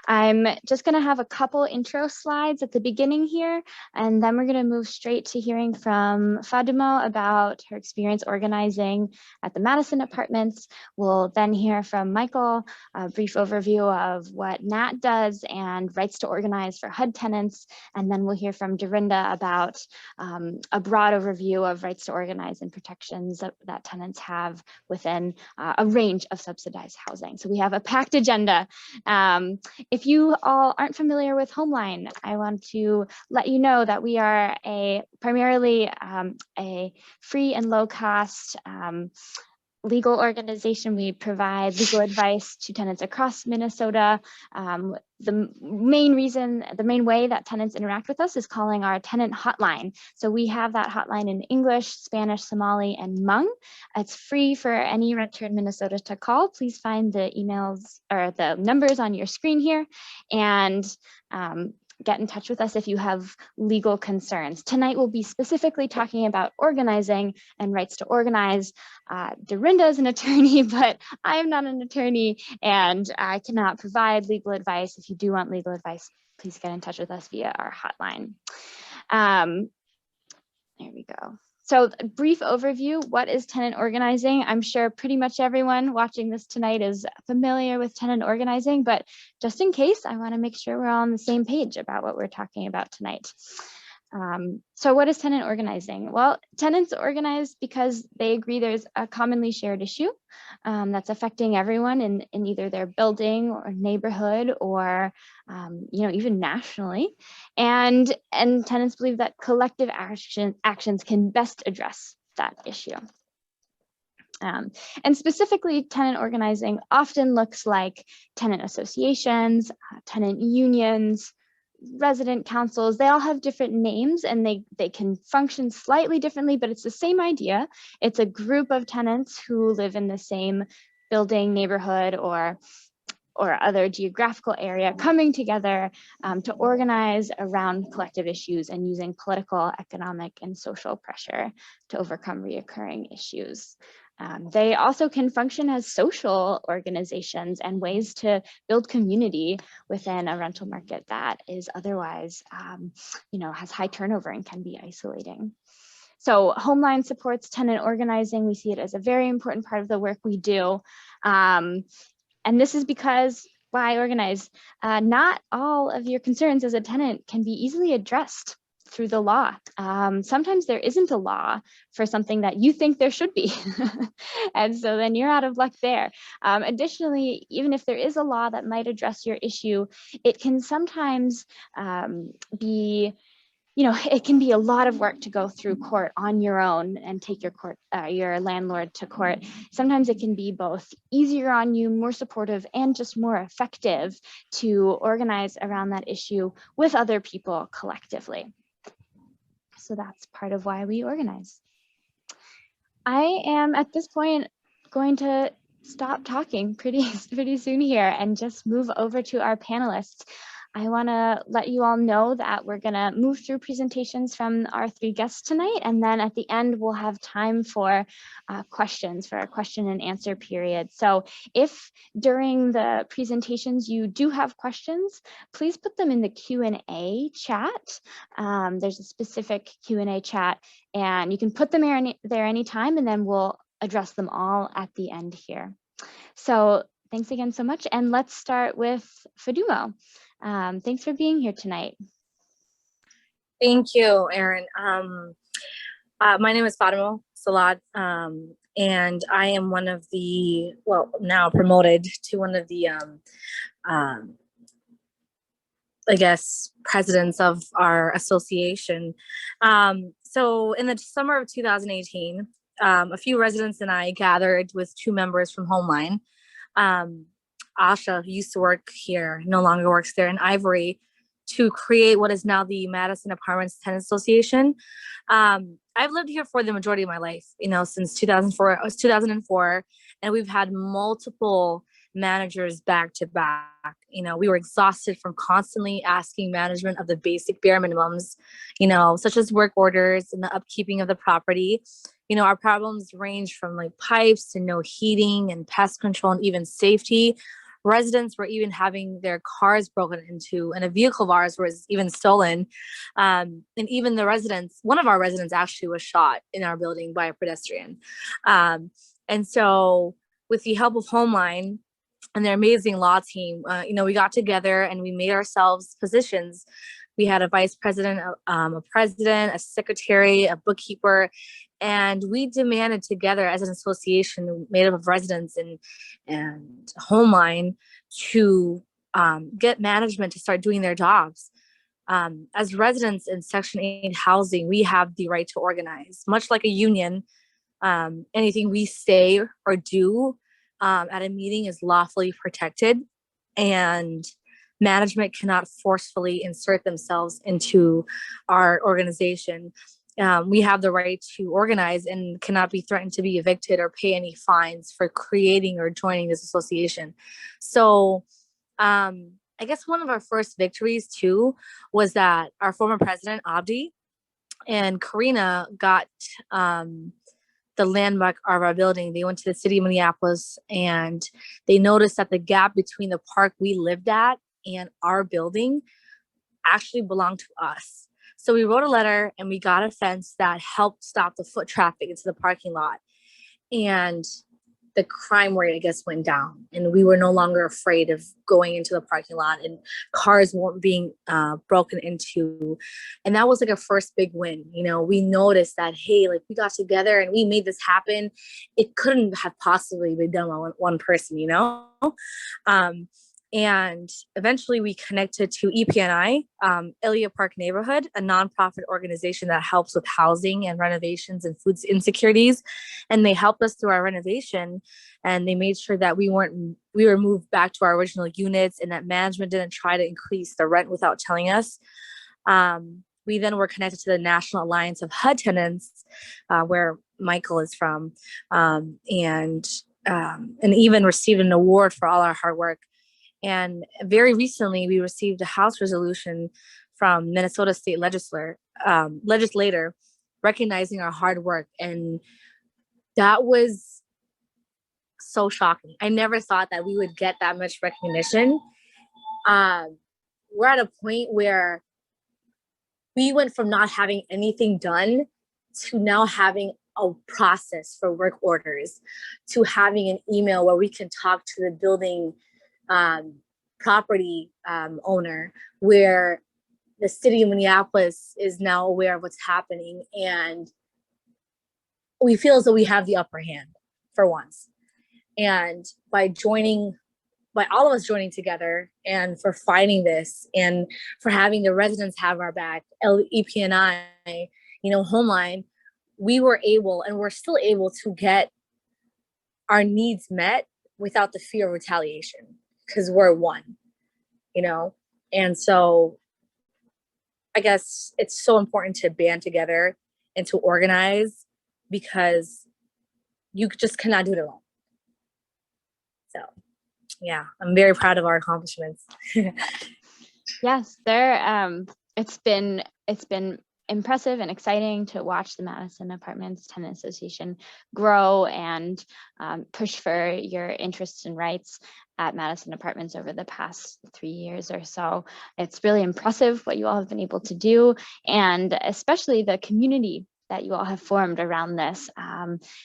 I'm just going to have a couple intro slides at the beginning here, and then we're going to move straight to hearing from Fatima about her experience organizing at the Madison Apartments. We'll then hear from Michael, a brief overview of what NAT does and rights to organize for HUD tenants, and then we'll hear from Dorinda about a broad overview of rights to organize and protections that tenants have within a range of subsidized housing. So we have a packed agenda. If you all aren't familiar with Homeline, I want to let you know that we are primarily a free and low cost legal organization. We provide legal advice to tenants across Minnesota. The main way that tenants interact with us is calling our tenant hotline. So we have that hotline in English, Spanish, Somali, and Hmong. It's free for any renter in Minnesota to call. Please find the emails or the numbers on your screen here, and get in touch with us if you have legal concerns. Tonight we'll be specifically talking about organizing and rights to organize. Dorinda is an attorney, but I am not an attorney, and I cannot provide legal advice. If you do want legal advice, please get in touch with us via our hotline. There we go. So a brief overview, what is tenant organizing? I'm sure pretty much everyone watching this tonight is familiar with tenant organizing, but just in case, I want to make sure we're all on the same page about what we're talking about tonight. So what is tenant organizing? Well, tenants organize because they agree there's a commonly shared issue that's affecting everyone in either their building or neighborhood or even nationally. And tenants believe that collective actions can best address that issue. And specifically, tenant organizing often looks like tenant associations, tenant unions, resident councils. They all have different names and they can function slightly differently, but it's the same idea. It's a group of tenants who live in the same building, neighborhood, or other geographical area coming together to organize around collective issues and using political, economic, and social pressure to overcome reoccurring issues. They also can function as social organizations and ways to build community within a rental market that is otherwise, has high turnover and can be isolating. So Homeline supports tenant organizing. We see it as a very important part of the work we do. And this is because why organize? Not all of your concerns as a tenant can be easily addressed through the law. Sometimes there isn't a law for something that you think there should be. And so then you're out of luck there. Additionally, even if there is a law that might address your issue, it can sometimes it can be a lot of work to go through court on your own and take your landlord to court. Sometimes it can be both easier on you, more supportive, and just more effective to organize around that issue with other people collectively. So that's part of why we organize. I am at this point going to stop talking pretty soon here and just move over to our panelists. I want to let you all know that we're going to move through presentations from our three guests tonight, and then at the end we'll have time for questions for a question and answer period. So if during the presentations you do have questions, please put them in the Q&A chat. There's a specific Q&A chat, and you can put them there anytime, and then we'll address them all at the end here. So thanks again so much, and let's start with Fadumo. Thanks for being here tonight. Thank you, Erin. My name is Fatima Salad, and I am one of the, now promoted to one of the, presidents of our association. So in the summer of 2018, a few residents and I gathered with two members from Homeline. Asha, who used to work here, no longer works there, and Ivory, to create what is now the Madison Apartments Tenants Association. I've lived here for the majority of my life, since 2004. It was 2004, and we've had multiple managers back to back. We were exhausted from constantly asking management of the basic bare minimums, such as work orders and the upkeeping of the property. Our problems range from like pipes to no heating and pest control and even safety, Residents were even having their cars broken into, and a vehicle of ours was even stolen. And even the residents, one of our residents actually was shot in our building by a pedestrian. And so, with the help of Homeline and their amazing law team, we got together and we made ourselves positions. We had a vice president, a president, a secretary, a bookkeeper, and we demanded together as an association made up of residents and Homeline to get management to start doing their jobs. As residents in Section 8 housing, we have the right to organize, much like a union. Anything we say or do at a meeting is lawfully protected, and management cannot forcefully insert themselves into our organization. We have the right to organize and cannot be threatened to be evicted or pay any fines for creating or joining this association. So I guess one of our first victories too was that our former president, Abdi, and Karina got the landmark of our building. They went to the city of Minneapolis and they noticed that the gap between the park we lived at and our building actually belonged to us. So we wrote a letter and we got a fence that helped stop the foot traffic into the parking lot. And the crime rate, I guess, went down, and we were no longer afraid of going into the parking lot, and cars weren't being broken into. And that was like a first big win. We noticed that, hey, like we got together and we made this happen. It couldn't have possibly been done by one person, and eventually we connected to EPNI, Ilya Park Neighborhood, a nonprofit organization that helps with housing and renovations and food insecurities. And they helped us through our renovation, and they made sure that we were moved back to our original units, and that management didn't try to increase the rent without telling us. We then were connected to the National Alliance of HUD Tenants, where Michael is from, and even received an award for all our hard work. And very recently, we received a House resolution from Minnesota State legislator recognizing our hard work. And that was so shocking. I never thought that we would get that much recognition. We're at a point where we went from not having anything done to now having a process for work orders, to having an email where we can talk to the building property owner, where the city of Minneapolis is now aware of what's happening, and we feel as though we have the upper hand for once. And by all of us joining together, and for fighting this, and for having the residents have our back, EPNI, Homeline, we were able, and we're still able, to get our needs met without the fear of retaliation, because we're one, and so I guess it's so important to band together and to organize, because you just cannot do it alone. So yeah, I'm very proud of our accomplishments. Yes, it's been impressive and exciting to watch the Madison Apartments Tenant Association grow and push for your interests and rights at Madison Apartments over the past 3 years or so. It's really impressive what you all have been able to do, and especially the community that you all have formed around this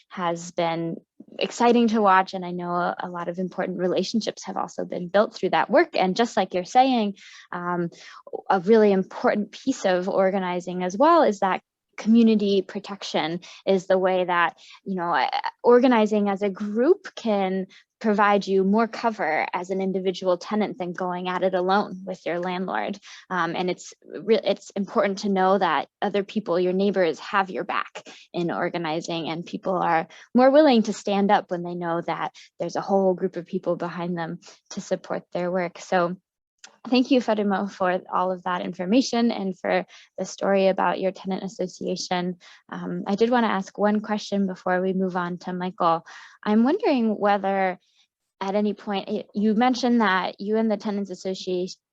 has been exciting to watch. And I know a lot of important relationships have also been built through that work. And just like you're saying, a really important piece of organizing as well is that community protection is the way that, organizing as a group can provide you more cover as an individual tenant than going at it alone with your landlord. And it's important to know that other people, your neighbors, have your back in organizing, and people are more willing to stand up when they know that there's a whole group of people behind them to support their work. So thank you, Fatima, for all of that information and for the story about your tenant association. I did want to ask one question before we move on to Michael. I'm wondering whether at any point, you mentioned that you and the Tenants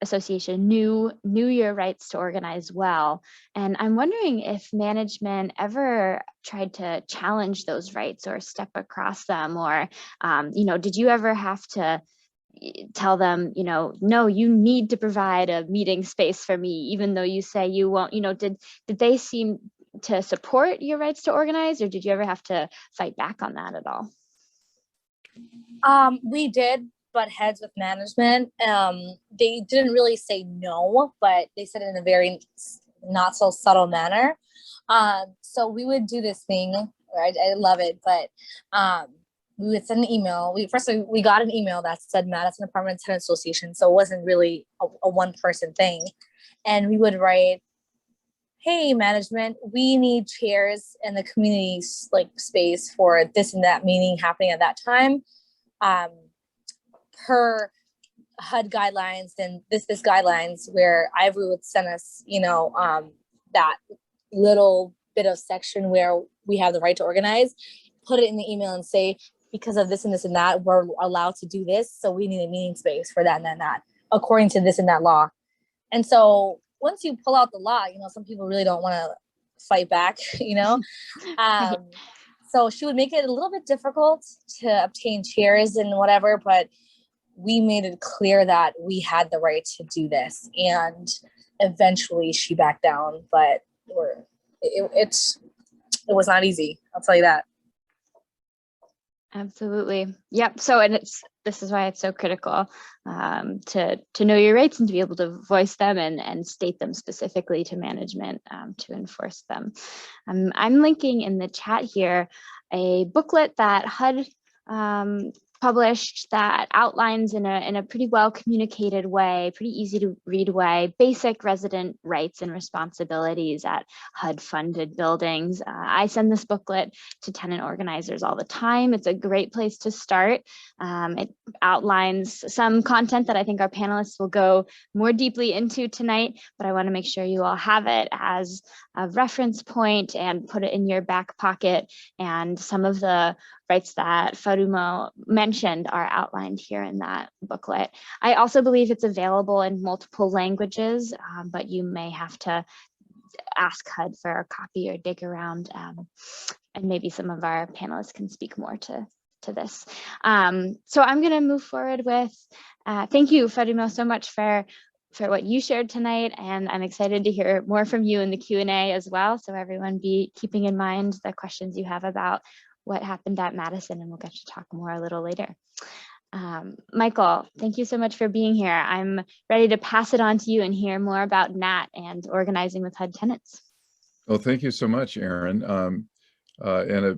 Association knew your rights to organize well. And I'm wondering if management ever tried to challenge those rights or step across them, or, did you ever have to tell them, no, you need to provide a meeting space for me, even though you say you won't, did they seem to support your rights to organize, or did you ever have to fight back on that at all? We did butt heads with management. They didn't really say no, but they said it in a very not so subtle manner. So we would do this thing. I love it, but we would send an email. We got an email that said Madison Apartment Tenant Association, so it wasn't really a one person thing. And we would write, "Hey, management, we need chairs in the community space for this and that meeting happening at that time. Per HUD guidelines and this guidelines," where Ivory would send us, that little bit of section where we have the right to organize, put it in the email and say, because of this and this and that, we're allowed to do this. So we need a meeting space for that and that, according to this and that law. And so once you pull out the law, some people really don't want to fight back, So she would make it a little bit difficult to obtain chairs and whatever, but we made it clear that we had the right to do this. And eventually she backed down, but it was not easy. I'll tell you that. Absolutely. Yep. So, and this is why it's so critical to know your rights and to be able to voice them and state them specifically to management to enforce them. I'm linking in the chat here a booklet that HUD published that outlines in a pretty well communicated way, pretty easy to read way, basic resident rights and responsibilities at HUD funded buildings. I send this booklet to tenant organizers all the time. It's a great place to start. It outlines some content that I think our panelists will go more deeply into tonight, but I want to make sure you all have it as a reference point and put it in your back pocket. And some of the rights that Fadumo mentioned are outlined here in that booklet. I also believe it's available in multiple languages, but you may have to ask HUD for a copy or dig around, and maybe some of our panelists can speak more to this. So I'm going to move forward with, thank you, Fadumo, so much for what you shared tonight, and I'm excited to hear more from you in the Q&A as well. So everyone be keeping in mind the questions you have about what happened at Madison, and we'll get to talk more a little later. Michael, thank you so much for being here. I'm ready to pass it on to you and hear more about NAT and organizing with HUD tenants. Well, thank you so much, Erin. And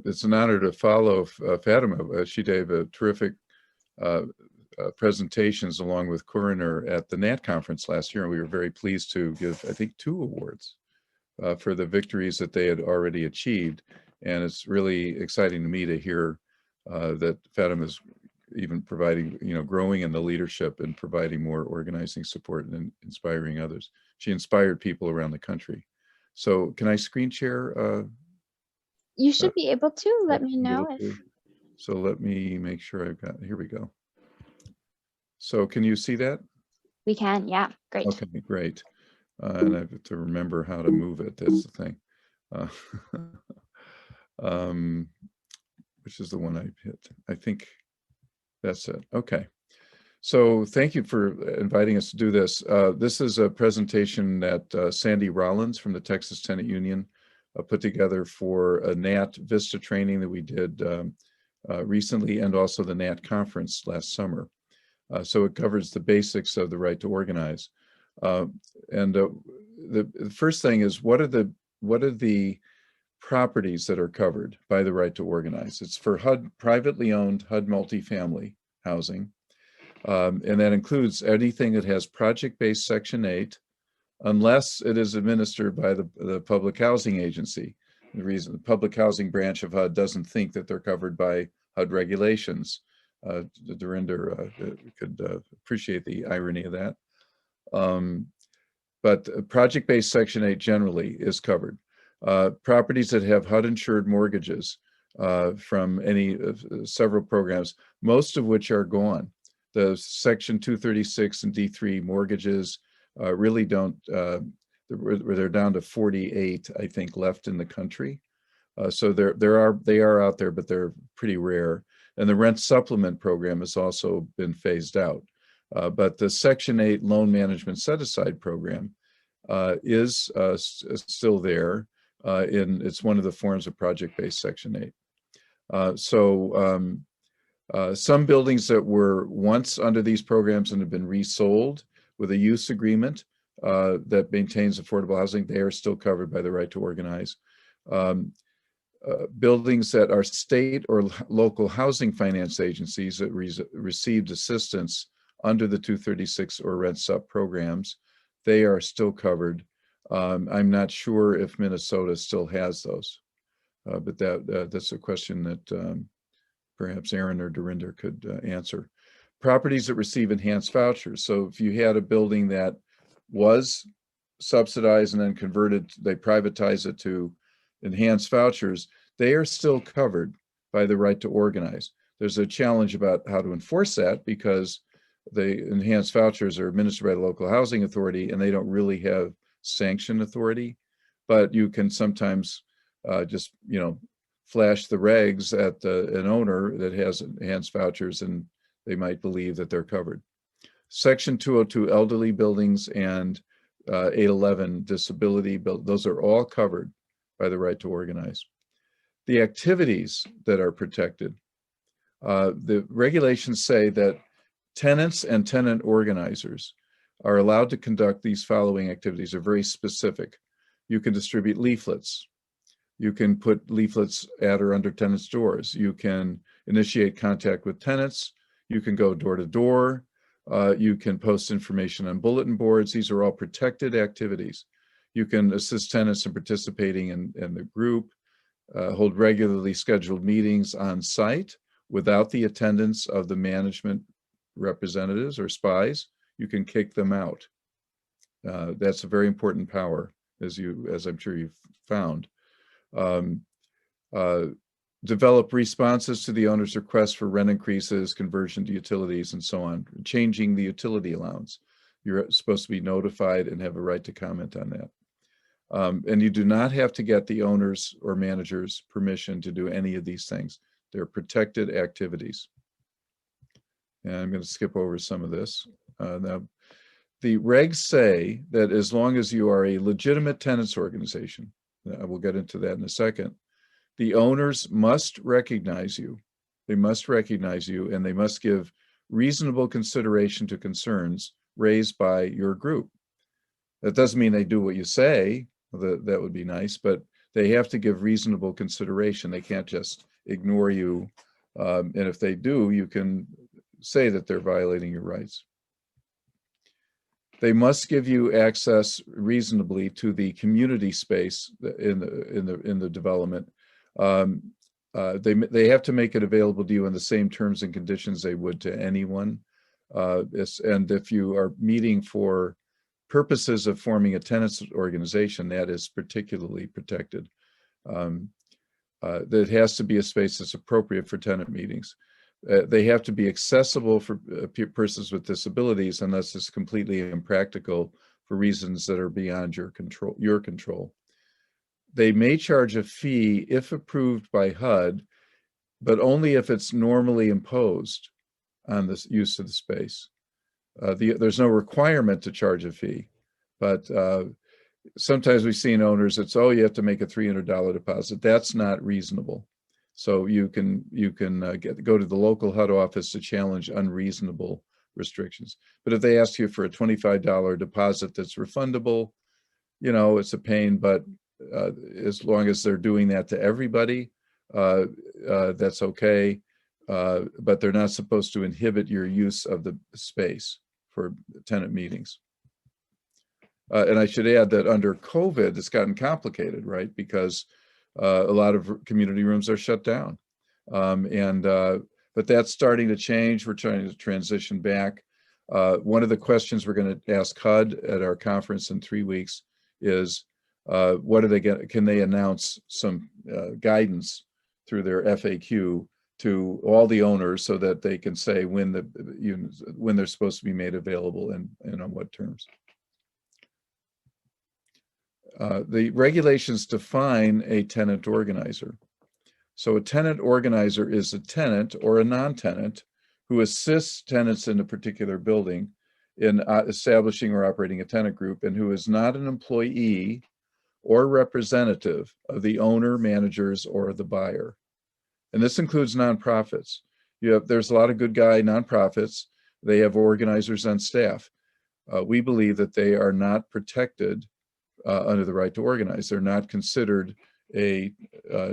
it's an honor to follow Fatima. She gave a terrific presentations along with Coroner at the NAT conference last year, and we were very pleased to give, I think, 2 awards for the victories that they had already achieved. And it's really exciting to me to hear that Fatima is even providing, growing in the leadership and providing more organizing support and inspiring others. She inspired people around the country. So can I screen share? You should be able to. Let me know if. So let me make sure I've got, here we go. So can you see that? We can, yeah, great. Okay, great. And I have to remember how to move it, that's the thing. Which is the one I hit. I think that's it. Okay. So thank you for inviting us to do this. This is a presentation that Sandy Rollins from the Texas Tenant Union put together for a NAT Vista training that we did recently, and also the NAT conference last summer. So it covers the basics of the right to organize. And the first thing is, what are the properties that are covered by the right to organize? It's for HUD, privately owned HUD multifamily housing. And that includes anything that has project-based Section 8, unless it is administered by the Public Housing Agency. The reason the Public Housing branch of HUD doesn't think that they're covered by HUD regulations. Durinder could appreciate the irony of that. But project-based Section 8 generally is covered. Properties that have HUD-insured mortgages from any several programs, most of which are gone. The Section 236 and D3 mortgages really don't, they're down to 48, I think, left in the country. So they are out there, but they're pretty rare. And the rent supplement program has also been phased out. But the Section 8 loan management set-aside program is still there. It's one of the forms of project-based Section 8. Some buildings that were once under these programs and have been resold with a use agreement that maintains affordable housing, they are still covered by the right to organize. Buildings that are state or local housing finance agencies that received assistance under the 236 or rent sub programs, they are still covered. I'm not sure if Minnesota still has those, but that's a question that perhaps Aaron or Dorinda could answer. Properties that receive enhanced vouchers. So if you had a building that was subsidized and then converted, they privatize it to enhanced vouchers, they are still covered by the right to organize. There's a challenge about how to enforce that because the enhanced vouchers are administered by the local housing authority and they don't really have sanction authority, but you can sometimes just, flash the regs at an owner that has enhanced vouchers and they might believe that they're covered. Section 202 elderly buildings and 811 disability buildings, those are all covered by the right to organize. The activities that are protected, the regulations say that tenants and tenant organizers are allowed to conduct these following activities. They're very specific. You can distribute leaflets. You can put leaflets at or under tenants' doors. You can initiate contact with tenants. You can go door to door. You can post information on bulletin boards. These are all protected activities. You can assist tenants in participating in the group, hold regularly scheduled meetings on site without the attendance of the management representatives or spies. You can kick them out. That's a very important power, as I'm sure you've found. Develop responses to the owner's request for rent increases, conversion to utilities, and so on. Changing the utility allowance. You're supposed to be notified and have a right to comment on that. And you do not have to get the owner's or manager's permission to do any of these things. They're protected activities. And I'm going to skip over some of this. Now, the regs say that as long as you are a legitimate tenants organization, I will get into that in a second, the owners must recognize you. They must recognize you and they must give reasonable consideration to concerns raised by your group. That doesn't mean they do what you say, that would be nice, but they have to give reasonable consideration. They can't just ignore you. And if they do, you can say that they're violating your rights. They must give you access reasonably to the community space in the development. They have to make it available to you in the same terms and conditions they would to anyone. And if you are meeting for purposes of forming a tenants organization, that is particularly protected. That has to be a space that's appropriate for tenant meetings. They have to be accessible for persons with disabilities unless it's completely impractical for reasons that are beyond your control. They may charge a fee if approved by HUD, but only if it's normally imposed on the use of the space. There's no requirement to charge a fee, but sometimes we've seen owners, it's, oh, you have to make a $300 deposit. That's not reasonable. So you can go to the local HUD office to challenge unreasonable restrictions. But if they ask you for a $25 deposit that's refundable, it's a pain, but as long as they're doing that to everybody, that's okay. But they're not supposed to inhibit your use of the space for tenant meetings. And I should add that under COVID, it's gotten complicated, right? Because a lot of community rooms are shut down. But that's starting to change. We're trying to transition back. One of the questions we're going to ask HUD at our conference in 3 weeks is, what are they going? Can they announce some guidance through their FAQ to all the owners so that they can say when they're supposed to be made available and on what terms? The regulations define a tenant organizer. So a tenant organizer is a tenant or a non-tenant who assists tenants in a particular building in establishing or operating a tenant group, and who is not an employee or representative of the owner, managers, or the buyer. And this includes nonprofits. There's a lot of good guy nonprofits. They have organizers on staff. We believe that they are not protected under the right to organize. They're not considered a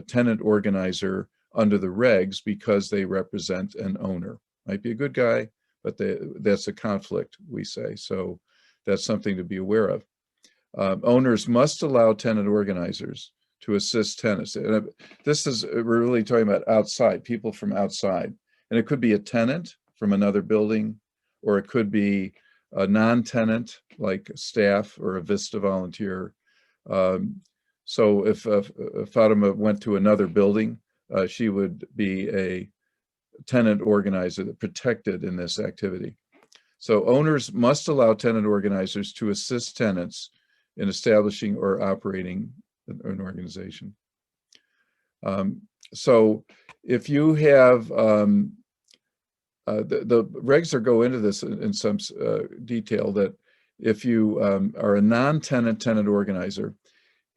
tenant organizer under the regs because they represent an owner. Might be a good guy, but that's a conflict, we say. So that's something to be aware of. Owners must allow tenant organizers to assist tenants. And this is, we're really talking about outside, people from outside. And it could be a tenant from another building, or it could be a non-tenant like staff or a Vista volunteer. So if Fatima went to another building, she would be a tenant organizer that protected in this activity. So owners must allow tenant organizers to assist tenants in establishing or operating an organization. So if you have, the regs are go into this in some detail, that if you are a non-tenant tenant organizer,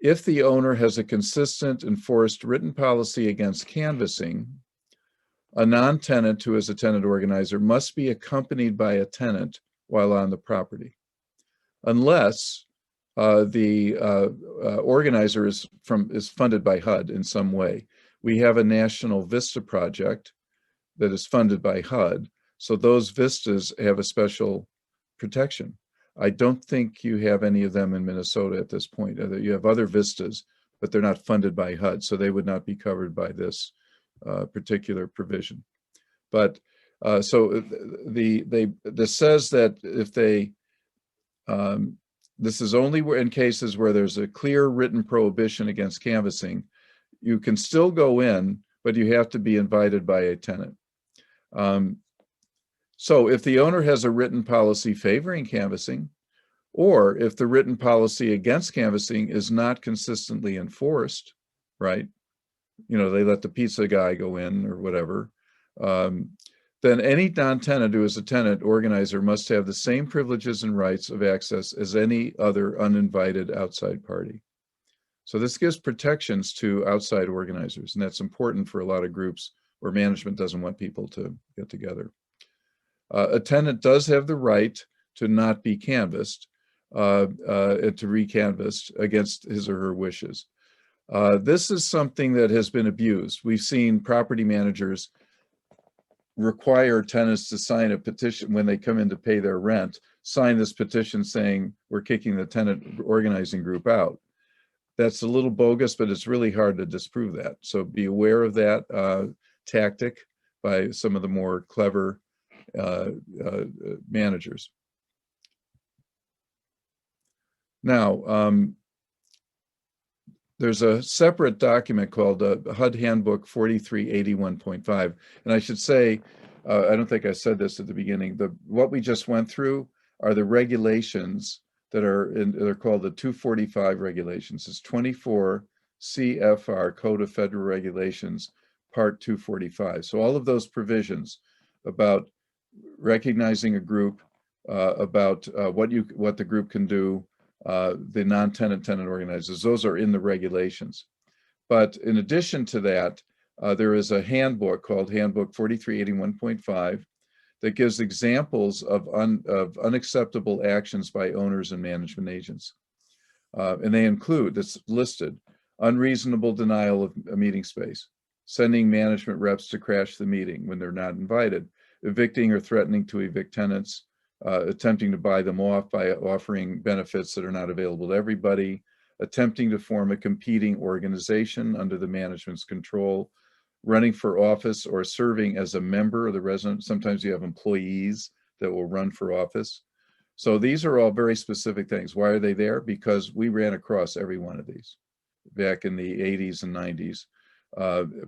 if the owner has a consistent enforced written policy against canvassing, a non-tenant who is a tenant organizer must be accompanied by a tenant while on the property, unless the organizer is funded by HUD in some way. We have a National Vista project that is funded by HUD, so those vistas have a special protection. I don't think you have any of them in Minnesota at this point. You have other vistas, but they're not funded by HUD, so they would not be covered by this particular provision. But so this says that if they, this is only in cases where there's a clear written prohibition against canvassing. You can still go in, but you have to be invited by a tenant. So if the owner has a written policy favoring canvassing, or if the written policy against canvassing is not consistently enforced, right? You know, they let the pizza guy go in or whatever, then any non-tenant who is a tenant organizer must have the same privileges and rights of access as any other uninvited outside party. So this gives protections to outside organizers, and that's important for a lot of groups where management doesn't want people to get together. A tenant does have the right to not be canvassed, to recanvassed against his or her wishes. This is something that has been abused. We've seen property managers require tenants to sign a petition when they come in to pay their rent, sign this petition saying we're kicking the tenant organizing group out. That's a little bogus, but it's really hard to disprove that. So be aware of that tactic by some of the more clever managers. Now, there's a separate document called HUD Handbook 4381.5. And I should say, I don't think I said this at the beginning, what we just went through are the regulations that are they're called the 245 regulations. It's 24 CFR, Code of Federal Regulations, Part 245. So all of those provisions about recognizing a group, about what the group can do, the non-tenant tenant organizers, those are in the regulations. But in addition to that, there is a handbook called Handbook 4381.5 that gives examples of unacceptable actions by owners and management agents. And they include, that's listed, unreasonable denial of a meeting space, sending management reps to crash the meeting when they're not invited, evicting or threatening to evict tenants, attempting to buy them off by offering benefits that are not available to everybody, attempting to form a competing organization under the management's control, running for office or serving as a member of the resident. Sometimes you have employees that will run for office. So these are all very specific things. Why are they there? Because we ran across every one of these back in the 80s and 90s.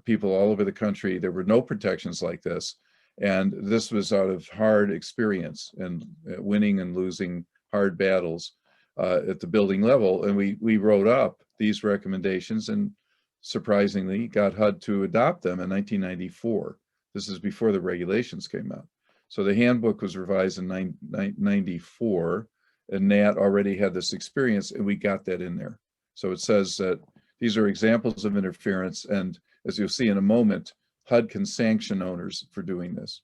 People all over the country, there were no protections like this. And this was out of hard experience and winning and losing hard battles at the building level. And we wrote up these recommendations and surprisingly, got HUD to adopt them in 1994. This is before the regulations came out. So the handbook was revised in 94, and Nat already had this experience, and we got that in there. So it says that these are examples of interference, and as you'll see in a moment, HUD can sanction owners for doing this.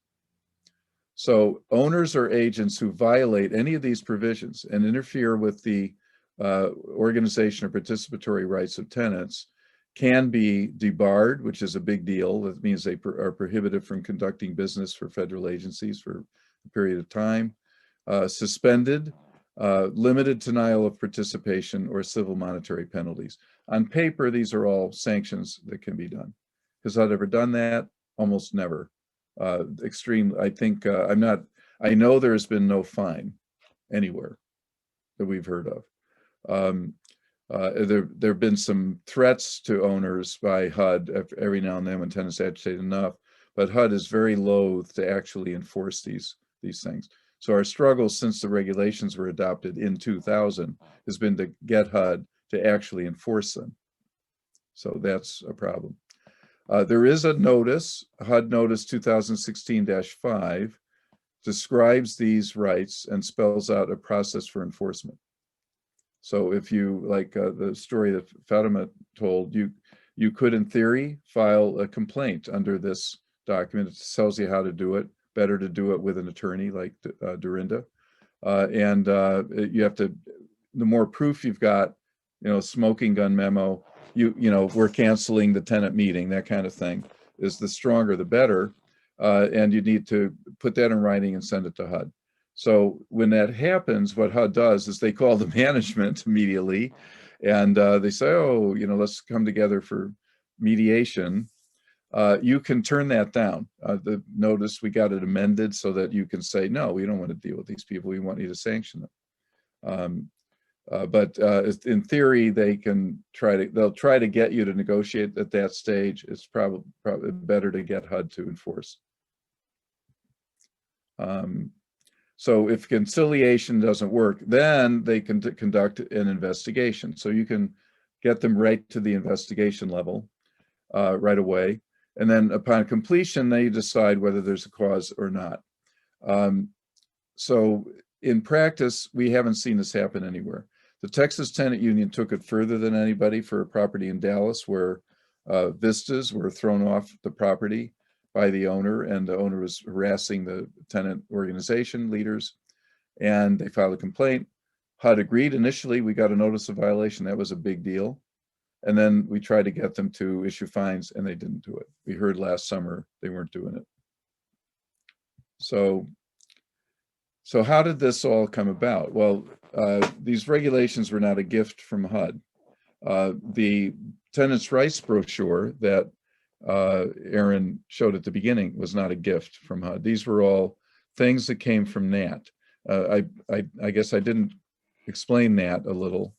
So owners or agents who violate any of these provisions and interfere with the organization or participatory rights of tenants can be debarred, which is a big deal. That means they are prohibited from conducting business for federal agencies for a period of time, suspended, limited denial of participation, or civil monetary penalties. On paper, these are all sanctions that can be done. Has HUD ever done that? Almost never. Extreme, I think, I know there's been no fine anywhere that we've heard of. There have been some threats to owners by HUD every now and then when tenants agitate enough, but HUD is very loath to actually enforce these things. So our struggle since the regulations were adopted in 2000 has been to get HUD to actually enforce them. So that's a problem. There is a notice, HUD Notice 2016-5, describes these rights and spells out a process for enforcement. So if you, like the story that Fatima told, you could, in theory, file a complaint under this document. It tells you how to do it. Better to do it with an attorney like Dorinda. You have to, the more proof you've got, smoking gun memo, we're canceling the tenant meeting, that kind of thing, is the stronger the better. And you need to put that in writing and send it to HUD. So when that happens, what HUD does is they call the management immediately, and they say, oh, let's come together for mediation. You can turn that down. The notice, we got it amended so that you can say, no, we don't want to deal with these people. We want you to sanction them. But in theory, they'll try to get you to negotiate at that stage. It's probably better to get HUD to enforce. So if conciliation doesn't work, then they can conduct an investigation. So you can get them right to the investigation level right away. And then upon completion, they decide whether there's a cause or not. So in practice, we haven't seen this happen anywhere. The Texas Tenant Union took it further than anybody for a property in Dallas where vistas were thrown off the property by the owner, and the owner was harassing the tenant organization leaders, and they filed a complaint. HUD agreed initially. We got a notice of violation. That was a big deal. And then we tried to get them to issue fines, and they didn't do it. We heard last summer they weren't doing it. So how did this all come about? Well, these regulations were not a gift from HUD. The tenants' rights brochure that Aaron showed at the beginning was not a gift from HUD. These were all things that came from NAT. I guess I didn't explain NAT a little,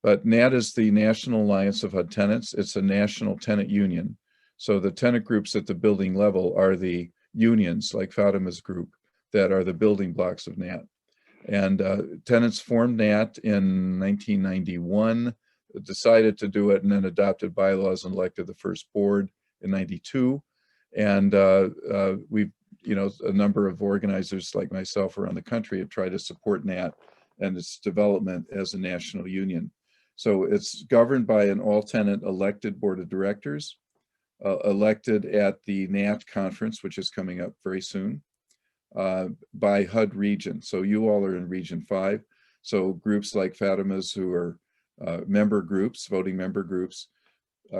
but NAT is the National Alliance of HUD Tenants. It's a national tenant union. So the tenant groups at the building level are the unions, like Fatima's group, that are the building blocks of NAT. And tenants formed NAT in 1991, decided to do it, and then adopted bylaws and elected the first board in 92. And we've, a number of organizers like myself around the country have tried to support NAT and its development as a national union. So it's governed by an all-tenant elected board of directors, elected at the NAT conference, which is coming up very soon, by HUD region. So you all are in Region 5. So groups like Fatima's, who are member groups, voting member groups,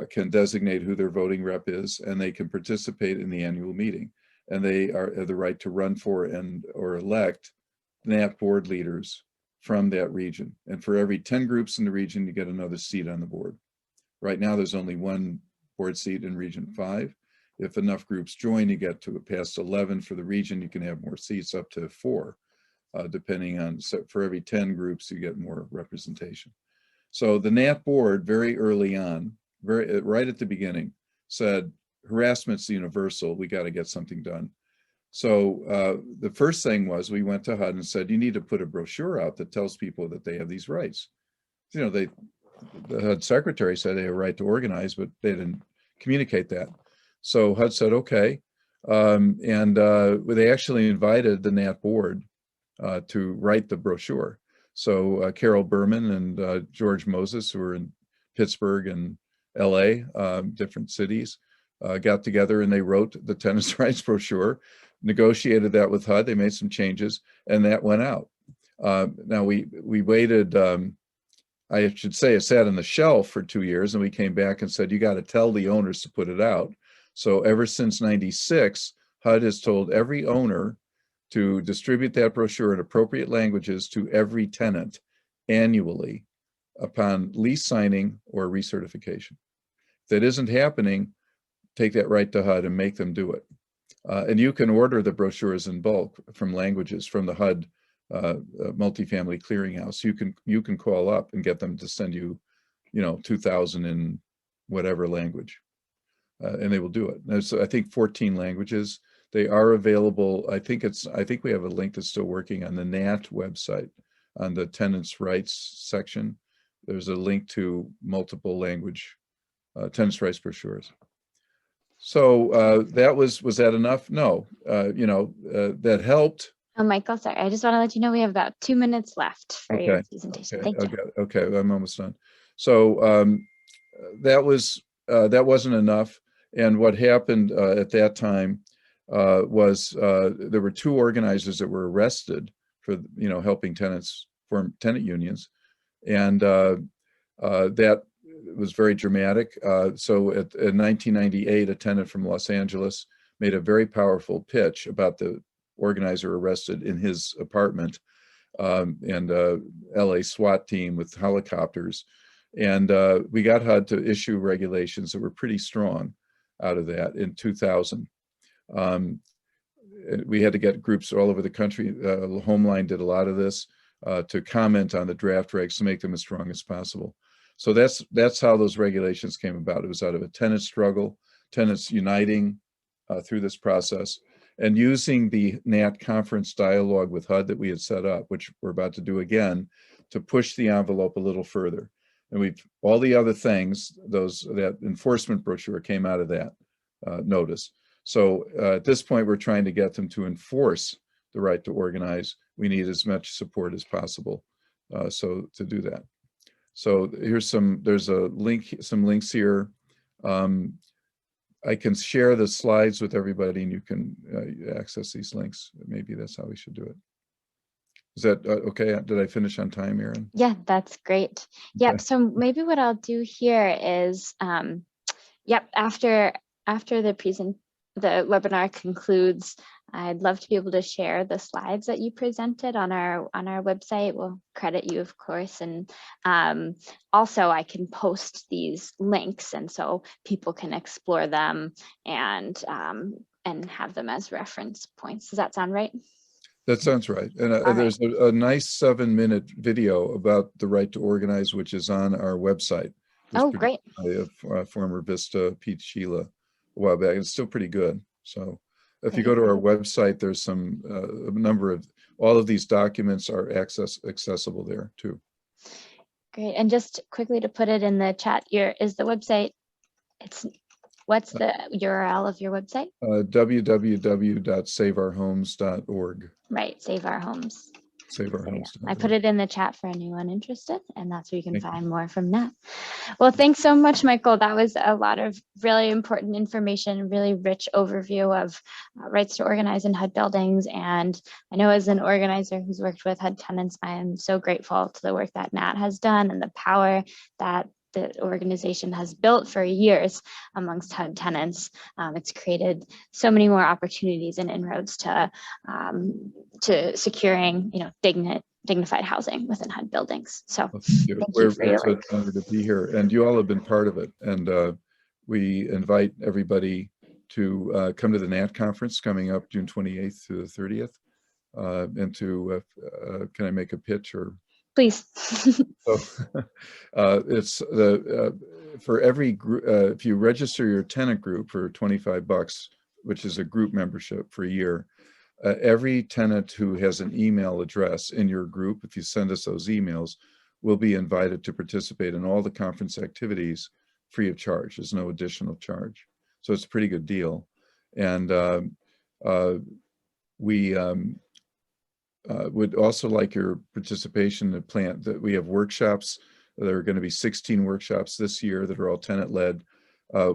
can designate who their voting rep is, and they can participate in the annual meeting. And they have the right to run for or elect NAT board leaders from that region. And for every 10 groups in the region, you get another seat on the board. Right now, there's only one board seat in Region 5. If enough groups join, you get to past 11 for the region. You can have more seats, up to 4, depending on, so for every 10 groups, you get more representation. So the NAT board, very early on, right at the beginning, said, harassment's universal, we got to get something done. So the first thing was, we went to HUD and said, you need to put a brochure out that tells people that they have these rights. the HUD secretary said they have a right to organize, but they didn't communicate that. So HUD said, okay. They actually invited the NAT board to write the brochure. So Carol Berman and George Moses, who were in Pittsburgh and LA, different cities, got together and they wrote the tenants' rights brochure, negotiated that with HUD. They made some changes and that went out. Now we waited, I should say it sat on the shelf for 2 years, and we came back and said, you got to tell the owners to put it out. So ever since '96, HUD has told every owner to distribute that brochure in appropriate languages to every tenant annually upon lease signing or recertification. If that isn't happening, take that right to HUD and make them do it. And you can order the brochures in bulk from languages from the HUD multifamily clearinghouse. You can call up and get them to send you, 2,000 in whatever language, and they will do it. There's, I think, 14 languages. They are available. I think we have a link that's still working on the NAT website on the tenants' rights section. There's a link to multiple language tenants' rights brochures. So that was that enough? No, that helped. Oh, Michael, sorry. I just want to let you know we have about 2 minutes left for your presentation. Thank you. Okay, I'm almost done. So that wasn't enough. And what happened at that time was there were 2 organizers that were arrested for helping tenants form tenant unions, and that was very dramatic. So in 1998, a tenant from Los Angeles made a very powerful pitch about the organizer arrested in his apartment, and LA SWAT team with helicopters. And we got HUD to issue regulations that were pretty strong out of that in 2000. We had to get groups all over the country. Homeline did a lot of this to comment on the draft regs to make them as strong as possible. So that's how those regulations came about. It was out of a tenant struggle, tenants uniting through this process, and using the NAT conference dialogue with HUD that we had set up, which we're about to do again, to push the envelope a little further. And all the other things, that enforcement brochure came out of that notice. So at this point, we're trying to get them to enforce the right to organize. We need as much support as possible so to do that. So there's some links here. I can share the slides with everybody and you can access these links. Maybe that's how we should do it. Is that okay? Did I finish on time, Erin? Yeah, that's great. Yep. Okay. So maybe what I'll do here is, after the webinar concludes, I'd love to be able to share the slides that you presented on our website. We'll credit you, of course, and also I can post these links, and so people can explore them and have them as reference points. Does that sound right? That sounds right. And there's a nice 7-minute video about the right to organize, which is on our website. Oh, great. By former Vista Pete Sheila a while back. It's still pretty good. So if you go to our website, there's some a number of all of these documents are accessible there too. Great. And just quickly to put it in the chat, is the website, what's the URL of your website? www.saveourhomes.org. Right, Save Our Homes. Save Our Homes. I put it in the chat for anyone interested, and that's where you can find more from that. Well, thanks so much, Michael. That was a lot of really important information, really rich overview of rights to organize in HUD buildings. And I know as an organizer who's worked with HUD tenants, I am so grateful to the work that Nat has done and the power that the organization has built for years amongst HUD tenants. It's created so many more opportunities and inroads to securing, dignified housing within HUD buildings. So thank you for your work. It's an honor to be here, and you all have been part of it. And we invite everybody to come to the NAT conference coming up June 28th to the 30th, and to can I make a pitch or? Please. So it's for every group, if you register your tenant group for $25, which is a group membership for a year, every tenant who has an email address in your group, if you send us those emails, will be invited to participate in all the conference activities free of charge. There's no additional charge. So it's a pretty good deal. And we would also like your participation in the plan that we have workshops. There are going to be 16 workshops this year that are all tenant-led.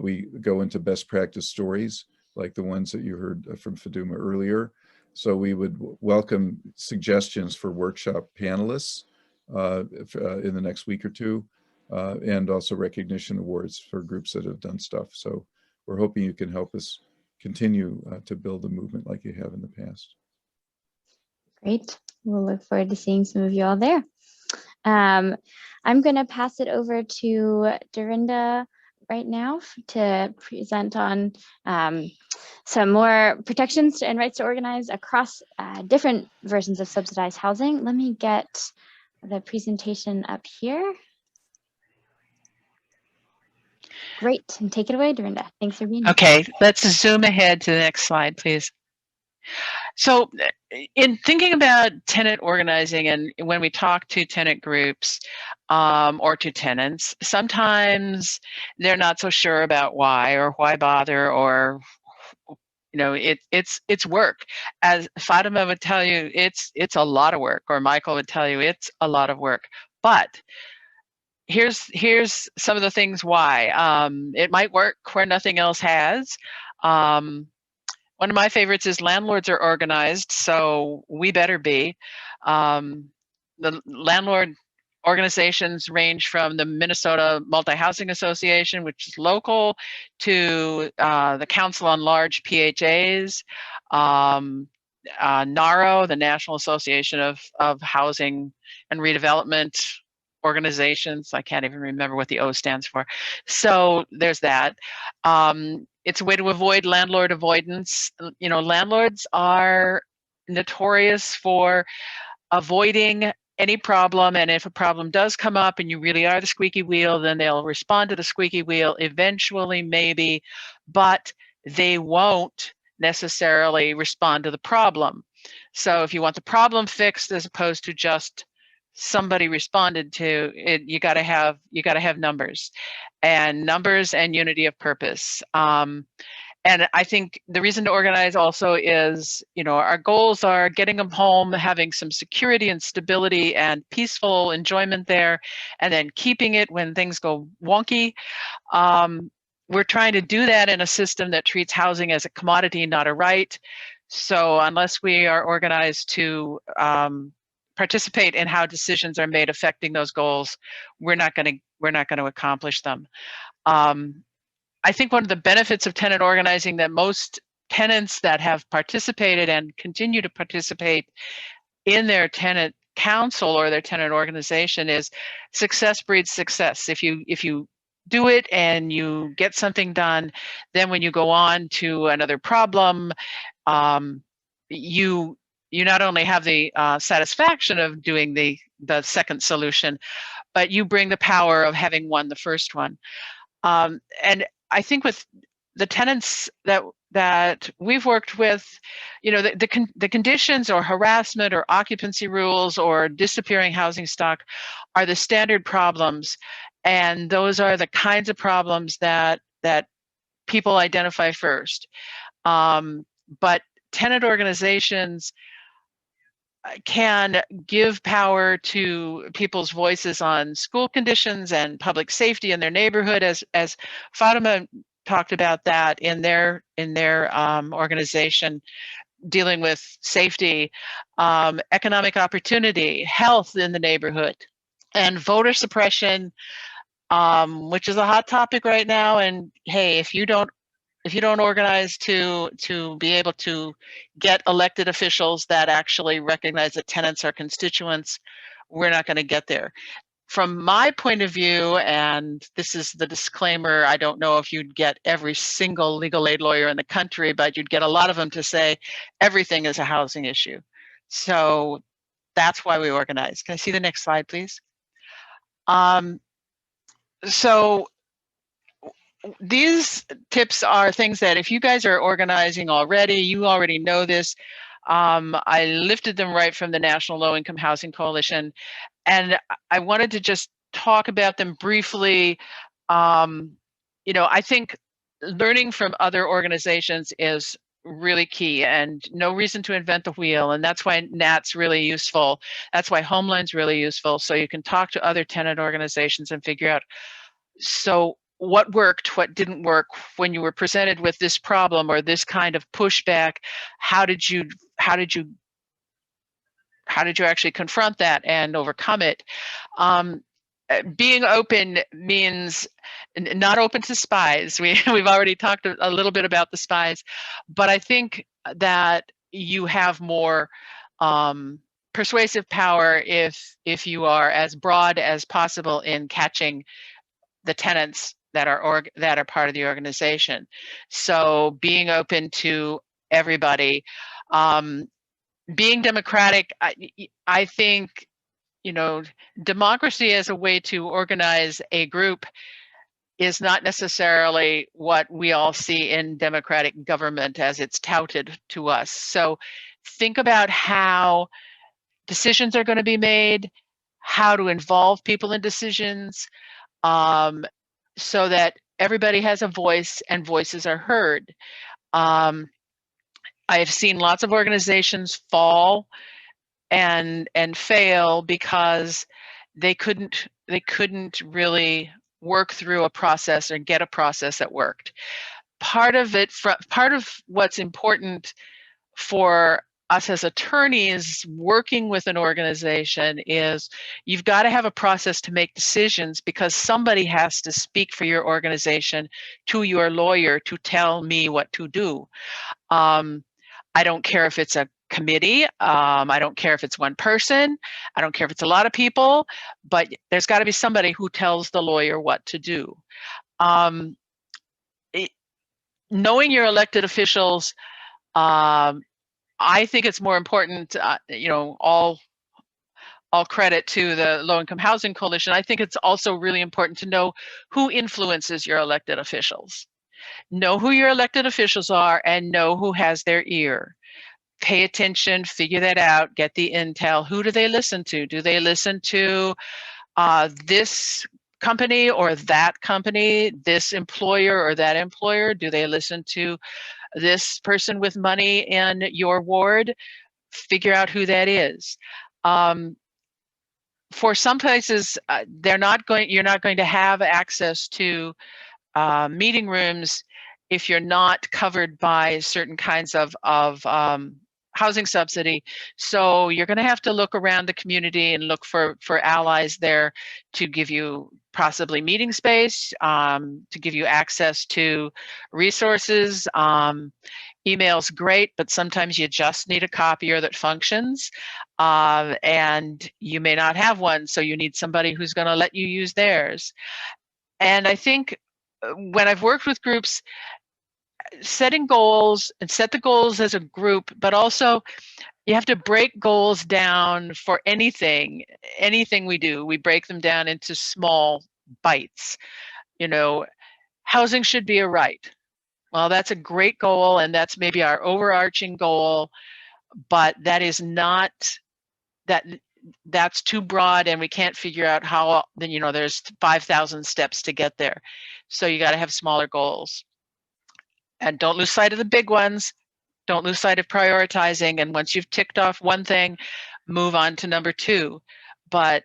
We go into best practice stories like the ones that you heard from Faduma earlier. So we would welcome suggestions for workshop panelists in the next week or two, and also recognition awards for groups that have done stuff. So we're hoping you can help us continue to build the movement like you have in the past. Great. We'll look forward to seeing some of you all there. I'm going to pass it over to Dorinda right now to present on some more protections and rights to organize across different versions of subsidized housing. Let me get the presentation up here. Great, and take it away, Dorinda. Thanks for being here. Okay, let's zoom ahead to the next slide, please. So in thinking about tenant organizing, and when we talk to tenant groups or to tenants, sometimes they're not so sure about why or why bother, or it's work. As Fatima would tell you, it's a lot of work, or Michael would tell you it's a lot of work. But here's some of the things why. It might work where nothing else has. One of my favorites is landlords are organized, so we better be. The landlord organizations range from the Minnesota Multi-Housing Association, which is local, to the Council on Large PHAs, NARO, the National Association of Housing and Redevelopment Organizations. I can't even remember what the O stands for. So there's that. It's a way to avoid landlord avoidance. Landlords are notorious for avoiding any problem, and if a problem does come up and you really are the squeaky wheel, then they'll respond to the squeaky wheel eventually, maybe, but they won't necessarily respond to the problem. So if you want the problem fixed as opposed to just somebody responded to it, you got to have numbers and unity of purpose. And I think the reason to organize also is, our goals are getting them home, having some security and stability and peaceful enjoyment there, and then keeping it when things go wonky. We're trying to do that in a system that treats housing as a commodity, not a right. So unless we are organized to participate in how decisions are made affecting those goals, we're not going to accomplish them. I think one of the benefits of tenant organizing that most tenants that have participated and continue to participate in their tenant council or their tenant organization is success breeds success. If you do it and you get something done, then when you go on to another problem, you not only have the satisfaction of doing the second solution, but you bring the power of having won the first one. And I think with the tenants that we've worked with, the conditions or harassment or occupancy rules or disappearing housing stock are the standard problems. And those are the kinds of problems that people identify first. But tenant organizations can give power to people's voices on school conditions and public safety in their neighborhood, as Fatima talked about that in their organization, dealing with safety, economic opportunity, health in the neighborhood, and voter suppression, which is a hot topic right now. And hey, if you don't organize to be able to get elected officials that actually recognize that tenants are constituents, we're not going to get there. From my point of view, and this is the disclaimer, I don't know if you'd get every single legal aid lawyer in the country, but you'd get a lot of them to say everything is a housing issue. So that's why we organize. Can I see the next slide, please? So these tips are things that if you guys are organizing already, you already know this. I lifted them right from the National Low Income Housing Coalition. and I wanted to just talk about them briefly. You know, I think learning from other organizations is really key, and no reason to invent the wheel. And that's why NAT's really useful. That's why Homeline's really useful. So you can talk to other tenant organizations and figure out, so what worked, what didn't work when you were presented with this problem or this kind of pushback. How did you actually confront that and overcome it? Being open means not open to spies. We've already talked a little bit about the spies, but I think that you have more persuasive power if you are as broad as possible in catching the tenants that are part of the organization. So being open to everybody, being democratic. I think, you know, democracy as a way to organize a group is not necessarily what we all see in democratic government as it's touted to us. So think about how decisions are going to be made, how to involve people in decisions, so that everybody has a voice and voices are heard. I have seen lots of organizations fall and fail because they couldn't really work through a process or get a process that worked. Part of what's important for us as attorneys working with an organization is you've got to have a process to make decisions, because somebody has to speak for your organization to your lawyer to tell me what to do. I don't care if it's a committee. I don't care if it's one person. I don't care if it's a lot of people, but there's got to be somebody who tells the lawyer what to do. Knowing your elected officials, I think it's more important, you know, all credit to the Low Income Housing Coalition. I think it's also really important to know who influences your elected officials. Know who your elected officials are and know who has their ear. Pay attention, figure that out, get the intel. Who do they listen to? Do they listen to this company or that company, this employer or that employer? Do they listen to this person with money in your ward? Figure out who that is. For some places, you're not going to have access to meeting rooms if you're not covered by certain kinds of housing subsidy. So you're going to have to look around the community and look for allies there to give you possibly meeting space, to give you access to resources. Email's great, but sometimes you just need a copier that functions, and you may not have one, so you need somebody who's going to let you use theirs. And I think when I've worked with groups, setting goals and set the goals as a group, but also you have to break goals down for anything we do. We break them down into small bites. You know, housing should be a right. Well, that's a great goal, and that's maybe our overarching goal, but that is not, that's too broad, and we can't figure out how. Then, you know, there's 5,000 steps to get there. So you got to have smaller goals. And don't lose sight of the big ones. Don't lose sight of prioritizing. And once you've ticked off one thing, move on to number 2. But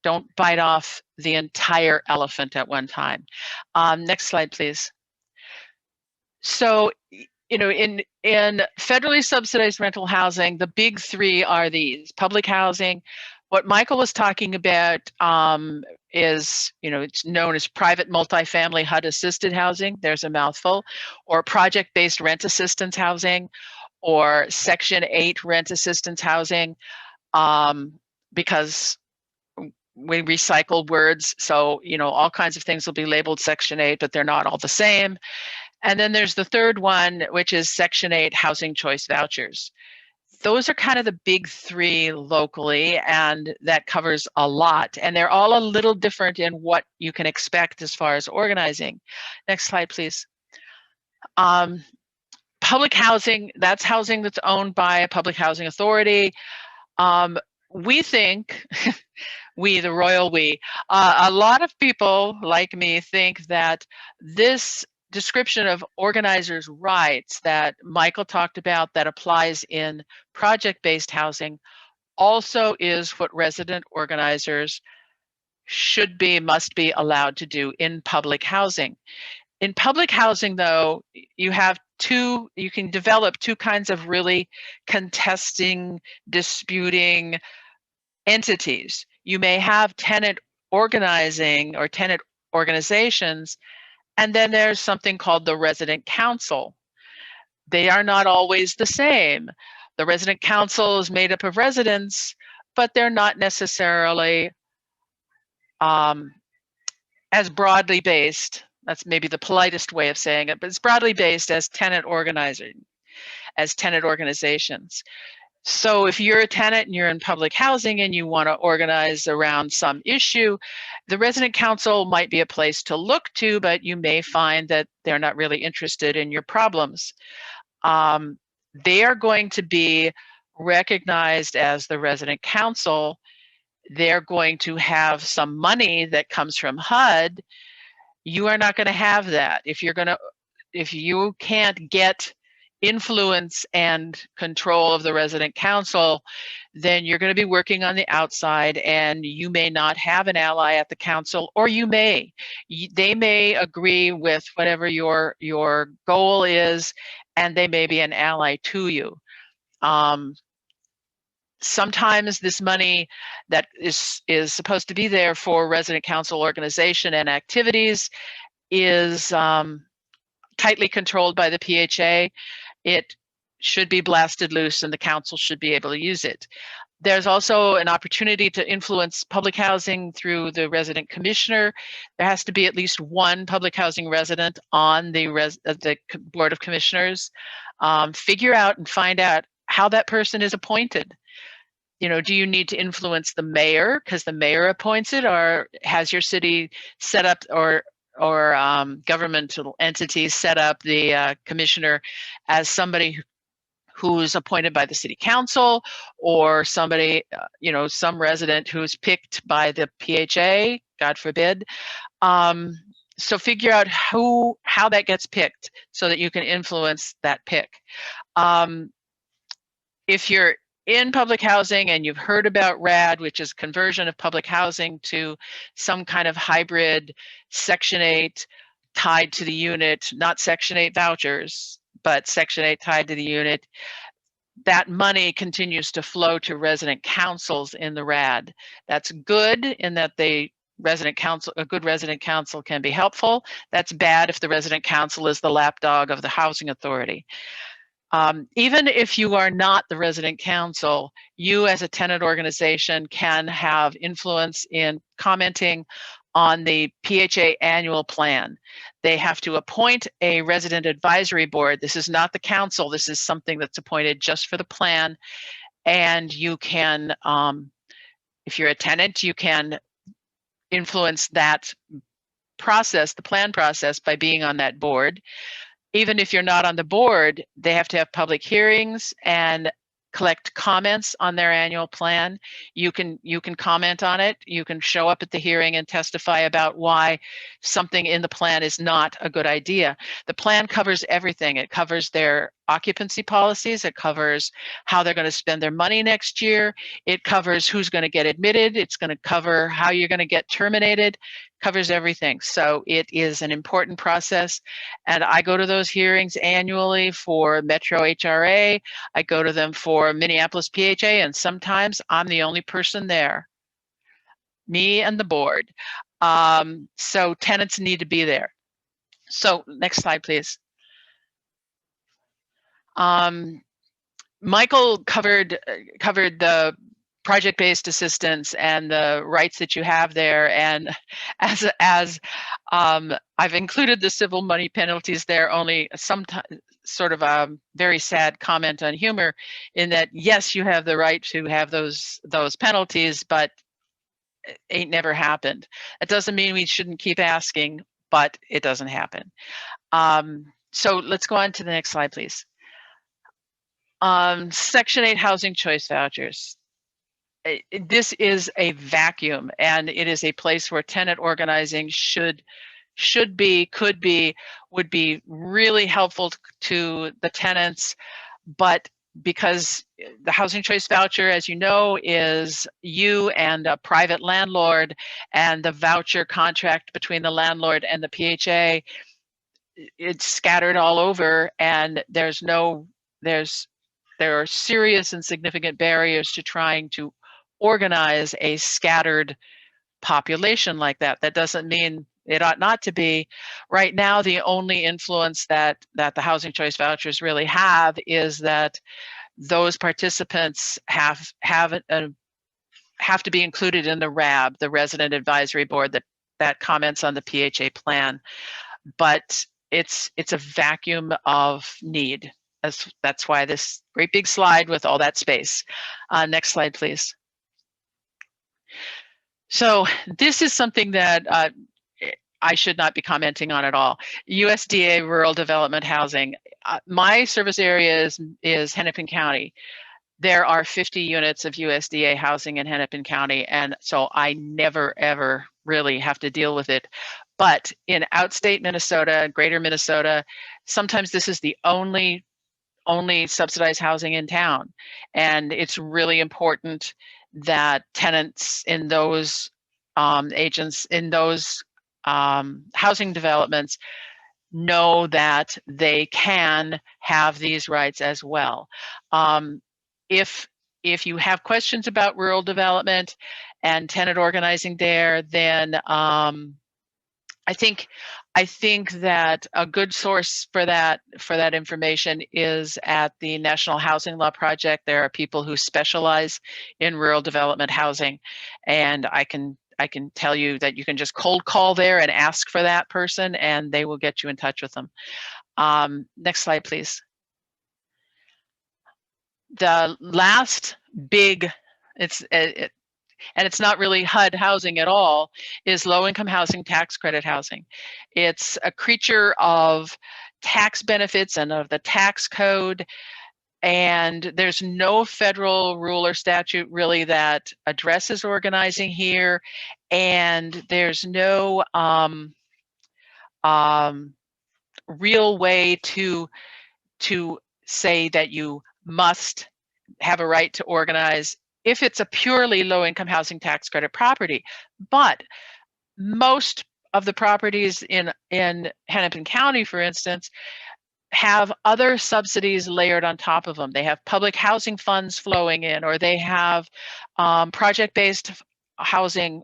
don't bite off the entire elephant at one time. Next slide, please. So, you know, in federally subsidized rental housing, the big 3 are these: public housing. What Michael was talking about is, you know, it's known as private multifamily HUD assisted housing. There's a mouthful. Or project-based rent assistance housing, or Section 8 rent assistance housing, because we recycle words. So, you know, all kinds of things will be labeled Section 8, but they're not all the same. And then there's the third one, which is Section 8 housing choice vouchers. Those are kind of the big 3 locally, and that covers a lot. And they're all a little different in what you can expect as far as organizing. Next slide, please. Public housing, that's housing that's owned by a public housing authority. We think we, the royal we. A lot of people like me think that this description of organizers' rights that Michael talked about that applies in project-based housing also is what resident organizers should be, must be allowed to do in public housing. In public housing, though, you can develop two kinds of really contesting, disputing entities. You may have tenant organizing or tenant organizations, and then there's something called the resident council. They are not always the same. The resident council is made up of residents, but they're not necessarily as broadly based. That's maybe the politest way of saying it, but it's broadly based as tenant organizing, as tenant organizations. So if you're a tenant and you're in public housing and you want to organize around some issue, the resident council might be a place to look to, but you may find that they're not really interested in your problems. They are going to be recognized as the resident council. They're going to have some money that comes from HUD. You are not going to have that. If you can't get influence and control of the resident council, then you're going to be working on the outside, and you may not have an ally at the council, or they may agree with whatever your goal is, and they may be an ally to you. Sometimes this money that is supposed to be there for resident council organization and activities is tightly controlled by the PHA. It should be blasted loose, and the council should be able to use it. There's also an opportunity to influence public housing through the resident commissioner. There has to be at least one public housing resident on the board of commissioners. Figure out and find out how that person is appointed. Do you need to influence the mayor because the mayor appoints it, or has your city set up or governmental entities set up the commissioner as somebody who's appointed by the city council, or somebody, some resident who's picked by the PHA, God forbid. So figure out how that gets picked so that you can influence that pick. If you're in public housing and you've heard about RAD, which is conversion of public housing to some kind of hybrid Section 8 tied to the unit, not Section 8 vouchers, but Section 8 tied to the unit, that money continues to flow to resident councils in the RAD. That's good in that a good resident council can be helpful. That's bad if the resident council is the lapdog of the housing authority. Even if you are not the resident council, you as a tenant organization can have influence in commenting on the PHA annual plan. They have to appoint a resident advisory board. This is not the council. This is something that's appointed just for the plan. And you can, if you're a tenant, you can influence that process, the plan process, by being on that board. Even if you're not on the board, they have to have public hearings and collect comments on their annual plan. You can comment on it. You can show up at the hearing and testify about why something in the plan is not a good idea. The plan covers everything. It covers their occupancy policies. It covers how they're going to spend their money next year. It covers who's going to get admitted. It's going to cover how you're going to get terminated. Covers everything. So it is an important process. And I go to those hearings annually for Metro HRA. I go to them for Minneapolis PHA, and sometimes I'm the only person there, me and the board. So tenants need to be there. So next slide, please. Michael covered the project-based assistance and the rights that you have there, and as I've included the civil money penalties there, only sometimes sort of a very sad comment on humor, in that yes, you have the right to have those penalties, but it ain't never happened. It doesn't mean we shouldn't keep asking, but it doesn't happen. So let's go on to the next slide, please. Section 8 housing choice vouchers. this is a vacuum, and it is a place where tenant organizing should be, could be, would be really helpful to the tenants. But because the housing choice voucher, as you know, is you and a private landlord, and the voucher contract between the landlord and the PHA, it's scattered all over, and there are serious and significant barriers to trying to organize a scattered population like that. That doesn't mean it ought not to be. Right now, the only influence that the housing choice vouchers really have is that those participants have to be included in the RAB, the Resident Advisory Board, that comments on the PHA plan. But it's a vacuum of need. That's why this great big slide with all that space. Next slide, please. So this is something that I should not be commenting on at all. USDA rural development housing. My service area is Hennepin County. There are 50 units of USDA housing in Hennepin County, and so I never, ever really have to deal with it. But in outstate Minnesota, greater Minnesota, sometimes this is the only subsidized housing in town. And it's really important that tenants in those agents, in those housing developments, know that they can have these rights as well. If you have questions about rural development and tenant organizing there, then I think that a good source for that information is at the National Housing Law Project. There are people who specialize in rural development housing, and I can tell you that you can just cold call there and ask for that person, and they will get you in touch with them. Next slide, please. The last big, and it's not really HUD housing at all, is low-income housing tax credit housing. It's a creature of tax benefits and of the tax code, and there's no federal rule or statute really that addresses organizing here, and there's no real way to say that you must have a right to organize if it's a purely low-income housing tax credit property. But most of the properties in Hennepin County, for instance, have other subsidies layered on top of them. They have public housing funds flowing in, or they have project-based housing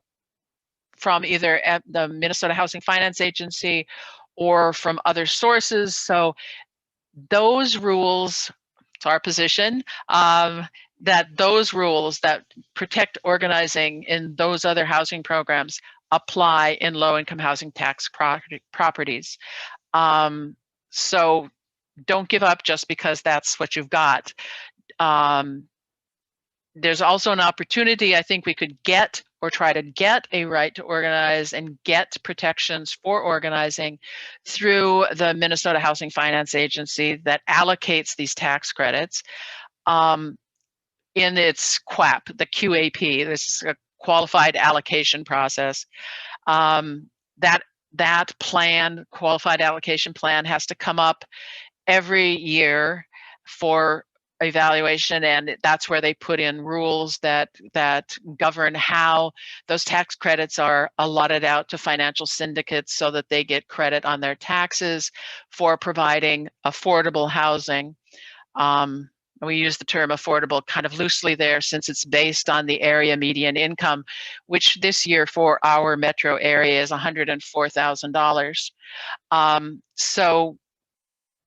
from either at the Minnesota Housing Finance Agency or from other sources. So those rules, it's our position, that those rules that protect organizing in those other housing programs apply in low-income housing tax properties. So don't give up just because that's what you've got. There's also an opportunity, I think we could get or try to get a right to organize and get protections for organizing through the Minnesota Housing Finance Agency that allocates these tax credits in its QAP, the QAP. This is a qualified allocation process. That plan, qualified allocation plan, has to come up every year for evaluation, and that's where they put in rules that govern how those tax credits are allotted out to financial syndicates so that they get credit on their taxes for providing affordable housing. We use the term affordable kind of loosely there, since it's based on the area median income, which this year for our metro area is $104,000. So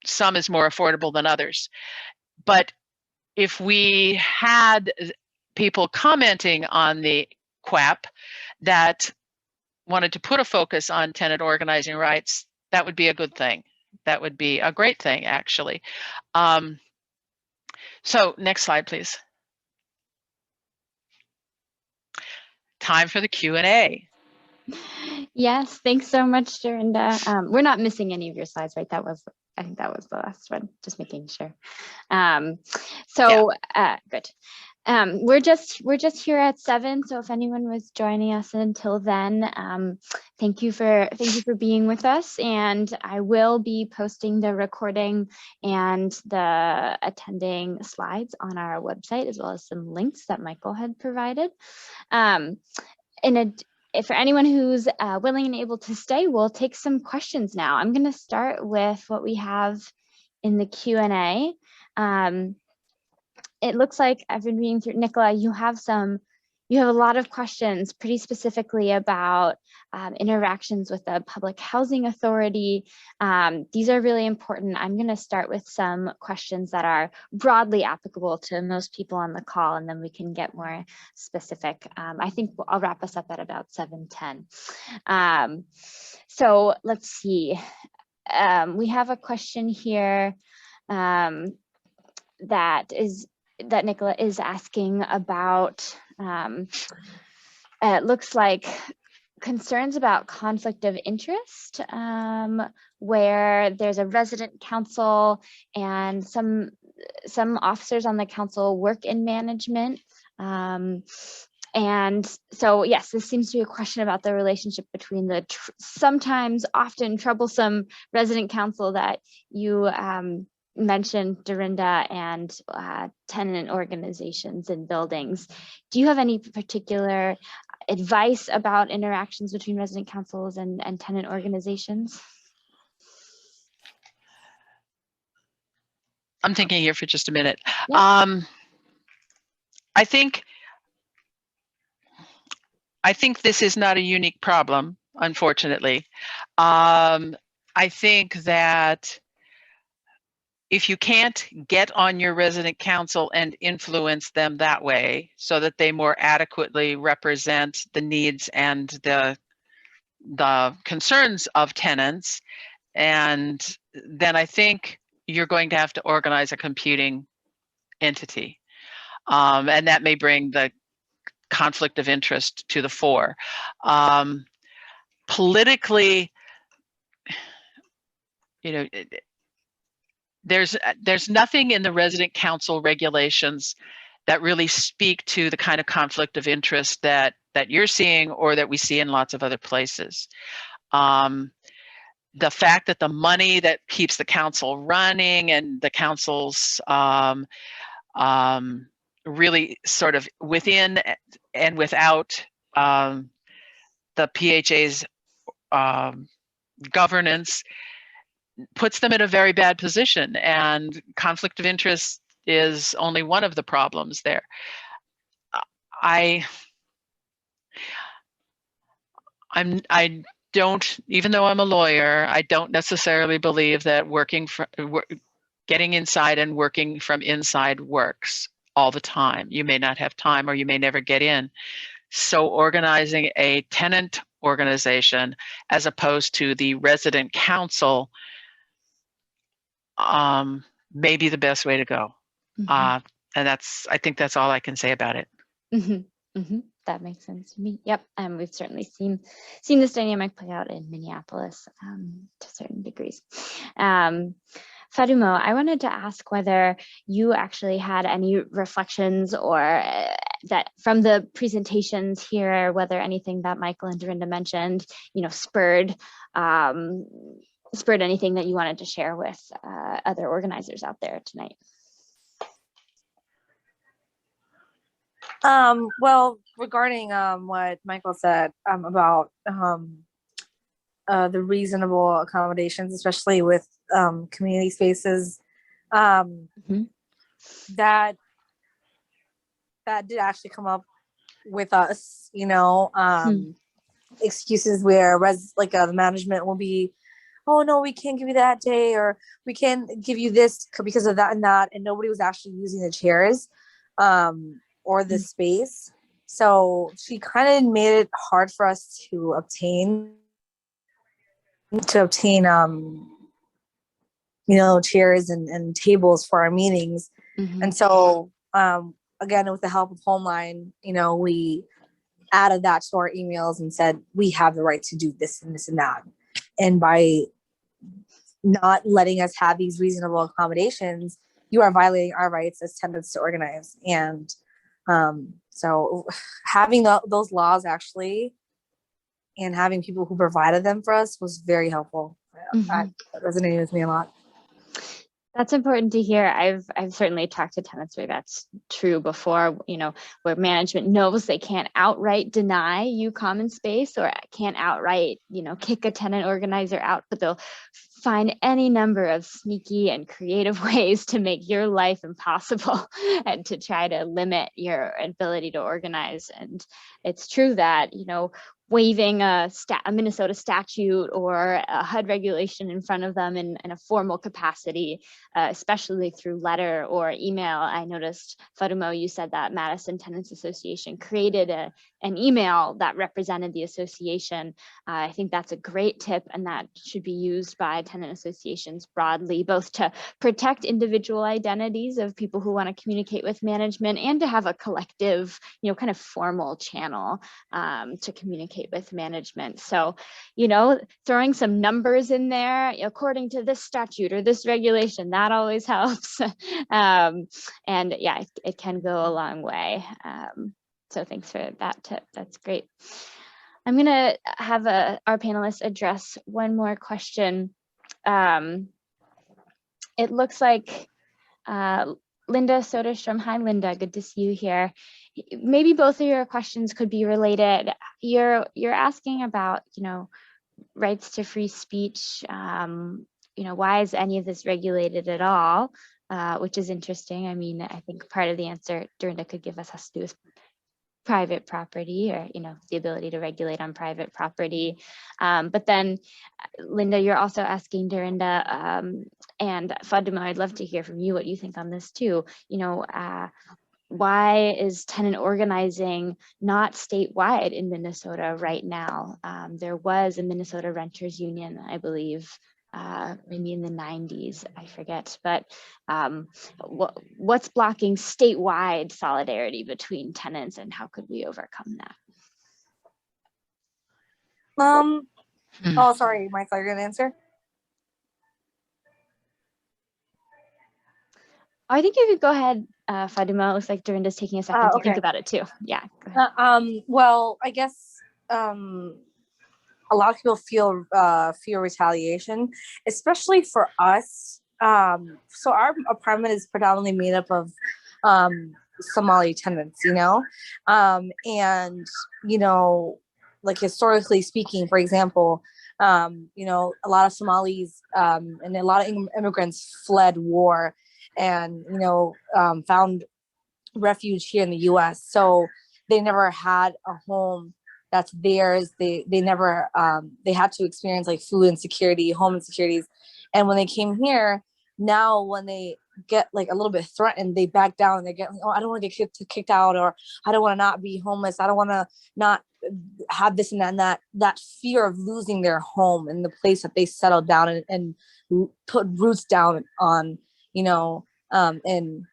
some is more affordable than others. But if we had people commenting on the QAP that wanted to put a focus on tenant organizing rights, that would be a good thing. That would be a great thing, actually. So next slide, please. Time for the Q&A. Yes, thanks so much, Dorinda. We're not missing any of your slides, right? I think that was the last one, just making sure. Good. We're just here at 7. So if anyone was joining us until then, thank you for being with us. And I will be posting the recording and the attending slides on our website, as well as some links that Michael had provided. If for anyone who's willing and able to stay, we'll take some questions now. I'm going to start with what we have in the Q&A. It looks like I've been reading through, Nicola, you have a lot of questions pretty specifically about interactions with the Public Housing Authority. These are really important. I'm going to start with some questions that are broadly applicable to most people on the call, and then we can get more specific. I think I'll wrap us up at about 7:10. So let's see. We have a question here that Nicola is asking about. It looks like concerns about conflict of interest, where there's a resident council and some officers on the council work in management. And so, yes, this seems to be a question about the relationship between the sometimes often troublesome resident council that you mentioned, Dorinda, and tenant organizations and buildings. Do you have any particular advice about interactions between resident councils and tenant organizations? I'm thinking here for just a minute. Yeah. I think this is not a unique problem, unfortunately. I think that if you can't get on your resident council and influence them that way so that they more adequately represent the needs and the concerns of tenants, and then I think you're going to have to organize a computing entity. And that may bring the conflict of interest to the fore. Politically, there's nothing in the resident council regulations that really speak to the kind of conflict of interest that you're seeing or that we see in lots of other places. The fact that the money that keeps the council running and the council's really sort of within and without the PHA's governance puts them in a very bad position, and conflict of interest is only one of the problems there. I don't, even though I'm a lawyer, I don't necessarily believe that getting inside and working from inside works all the time. You may not have time, or you may never get in. So organizing a tenant organization as opposed to the resident council may be the best way to go. And I think that's all I can say about it. That makes sense to me. Yep. We've certainly seen this dynamic play out in Minneapolis to certain degrees. Fadumo, I wanted to ask whether you actually had any reflections or that from the presentations here, whether anything that Michael and Dorinda mentioned, spurred anything that you wanted to share with other organizers out there tonight. Well, regarding what Michael said about the reasonable accommodations, especially with community spaces, that did actually come up with us, excuses where the management will be, oh no, we can't give you that day, or we can't give you this because of that and that, and nobody was actually using the chairs or the space. So she kind of made it hard for us to obtain chairs and tables for our meetings. And so again, with the help of Homeline, we added that to our emails and said we have the right to do this and this and that. And by not letting us have these reasonable accommodations, you are violating our rights as tenants to organize. And So having those laws actually, and having people who provided them for us was very helpful. That resonated with me a lot. That's important to hear. I've certainly talked to tenants where that's true before, you know, where management knows they can't outright deny you common space or can't outright, you know, kick a tenant organizer out, but they'll find any number of sneaky and creative ways to make your life impossible and to try to limit your ability to organize. And it's true that, you know, waving a Minnesota statute or a HUD regulation in front of them in a formal capacity, especially through letter or email. I noticed, Fadumo, you said that Madison Tenants Association created an email that represented the association. I think that's a great tip, and that should be used by tenant associations broadly, both to protect individual identities of people who want to communicate with management and to have a collective, you know, kind of formal channel to communicate with management. So, you know, throwing some numbers in there according to this statute or this regulation, that always helps. And yeah, it can go a long way. So thanks for that tip. That's great. I'm going to have our panelists address one more question. It looks like Linda Soderstrom. Hi, Linda. Good to see you here. Maybe both of your questions could be related. You're asking about, you know, rights to free speech. You know, why is any of this regulated at all? Which is interesting. I mean, I think part of the answer Dorinda could give us has to do with private property, or, you know, the ability to regulate on private property. But then, Linda, you're also asking Dorinda and Fadumo, I'd love to hear from you what you think on this too. You know, why is tenant organizing not statewide in Minnesota right now? There was a Minnesota Renters Union, I believe, maybe in the 90s, I forget, but what's blocking statewide solidarity between tenants, and how could we overcome that? Oh, sorry, Michael, you're gonna answer? I think you could go ahead, Fadumo. It looks like Dorinda's taking a second to think about it too. Yeah. Well, I guess a lot of people feel retaliation, especially for us. So our apartment is predominantly made up of Somali tenants, you know, and, you know, like historically speaking, for example, you know, a lot of Somalis and a lot of immigrants fled war and, you know, found refuge here in the US. So they never had a home that's theirs. They never, they had to experience like food insecurity, home insecurities. And when they came here, now when they get like a little bit threatened, they back down and they get, oh, I don't want to get kicked out, or I don't want to not be homeless. I don't want to not have this and that, and that fear of losing their home and the place that they settled down and put roots down on, you know, and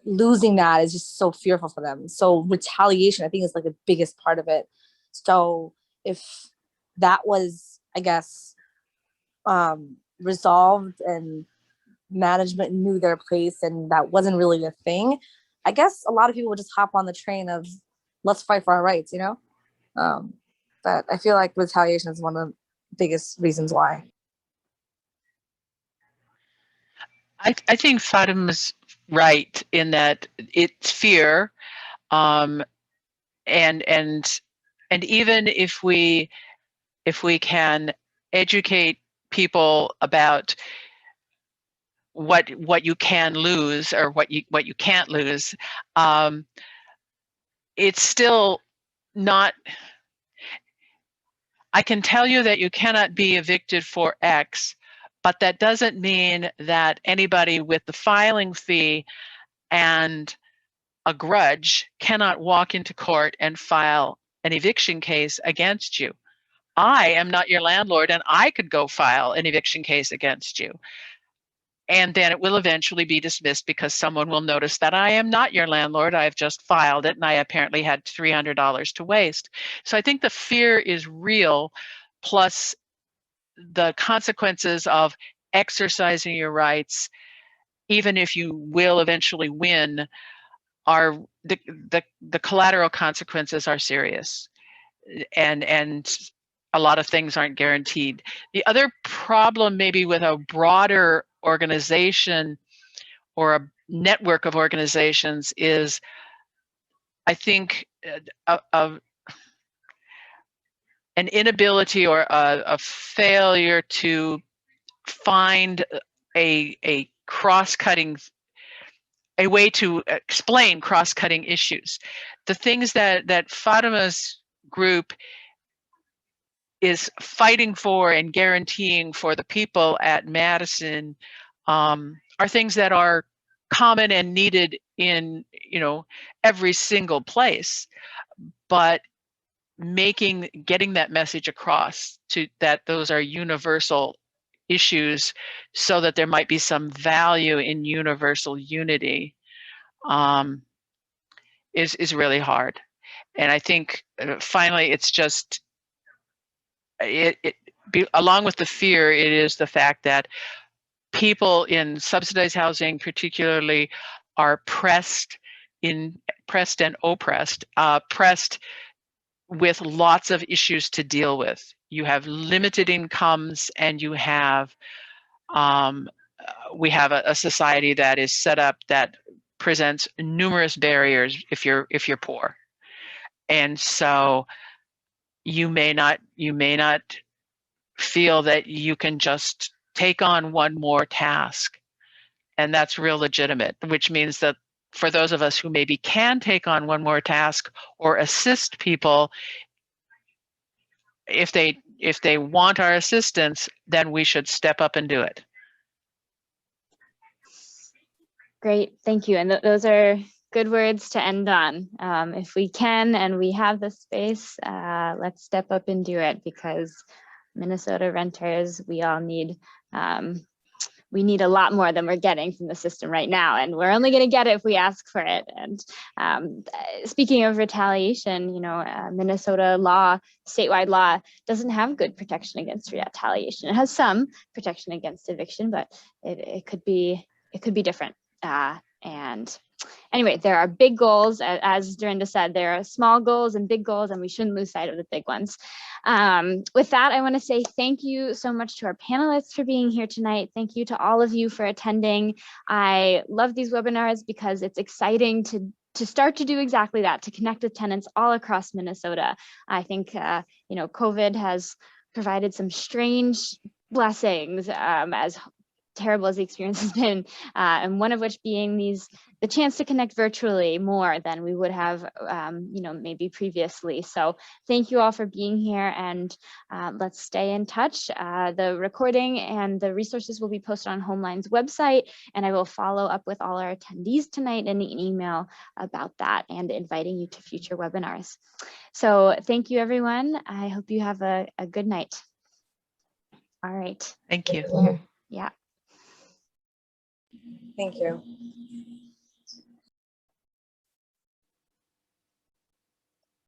losing that is just so fearful for them. So retaliation, I think, is like the biggest part of it. So if that was, I guess, resolved and management knew their place and that wasn't really a thing, I guess a lot of people would just hop on the train of let's fight for our rights, you know? But I feel like retaliation is one of the biggest reasons why. I think Fadumo's right in that it's fear, and even if we can educate people about what you can lose or what you can't lose, it's still not. I can tell you that you cannot be evicted for X, but that doesn't mean that anybody with the filing fee and a grudge cannot walk into court and file an eviction case against you. I am not your landlord, and I could go file an eviction case against you. And then it will eventually be dismissed because someone will notice that I am not your landlord. I've just filed it, and I apparently had $300 to waste. So I think the fear is real, plus the consequences of exercising your rights, even if you will eventually win, are the collateral consequences are serious, and a lot of things aren't guaranteed. The other problem maybe with a broader organization or a network of organizations is, I think, an inability or a failure to find a cross-cutting, a way to explain cross-cutting issues. The things that Fatima's group is fighting for and guaranteeing for the people at Madison are things that are common and needed in, you know, every single place, but getting that message across to that those are universal issues, so that there might be some value in universal unity, is really hard. And I think finally it's just along with the fear, it is the fact that people in subsidized housing particularly are pressed and oppressed, pressed with lots of issues to deal with. You have limited incomes, and you have we have a society that is set up that presents numerous barriers if you're poor. And so you may not feel that you can just take on one more task, and that's real legitimate, which means that for those of us who maybe can take on one more task or assist people, if they want our assistance, then we should step up and do it. Great, thank you. And those are good words to end on. If we can and we have the space, let's step up and do it, because Minnesota renters, we all need, we need a lot more than we're getting from the system right now, and we're only going to get it if we ask for it. And speaking of retaliation, you know, Minnesota law, statewide law, doesn't have good protection against retaliation. It has some protection against eviction, but it could be different. And anyway, there are big goals. As Dorinda said, there are small goals and big goals, and we shouldn't lose sight of the big ones. With that, I want to say thank you so much to our panelists for being here tonight. Thank you to all of you for attending. I love these webinars because it's exciting to start to do exactly that, to connect with tenants all across Minnesota. I think, you know, COVID has provided some strange blessings, as terrible as the experience has been, and one of which being the chance to connect virtually more than we would have, you know, maybe previously. So thank you all for being here, and let's stay in touch. The recording and the resources will be posted on Homeline's website, and I will follow up with all our attendees tonight in an email about that and inviting you to future webinars. So thank you, everyone. I hope you have a good night. All right. Thank you. Yeah. Thank you.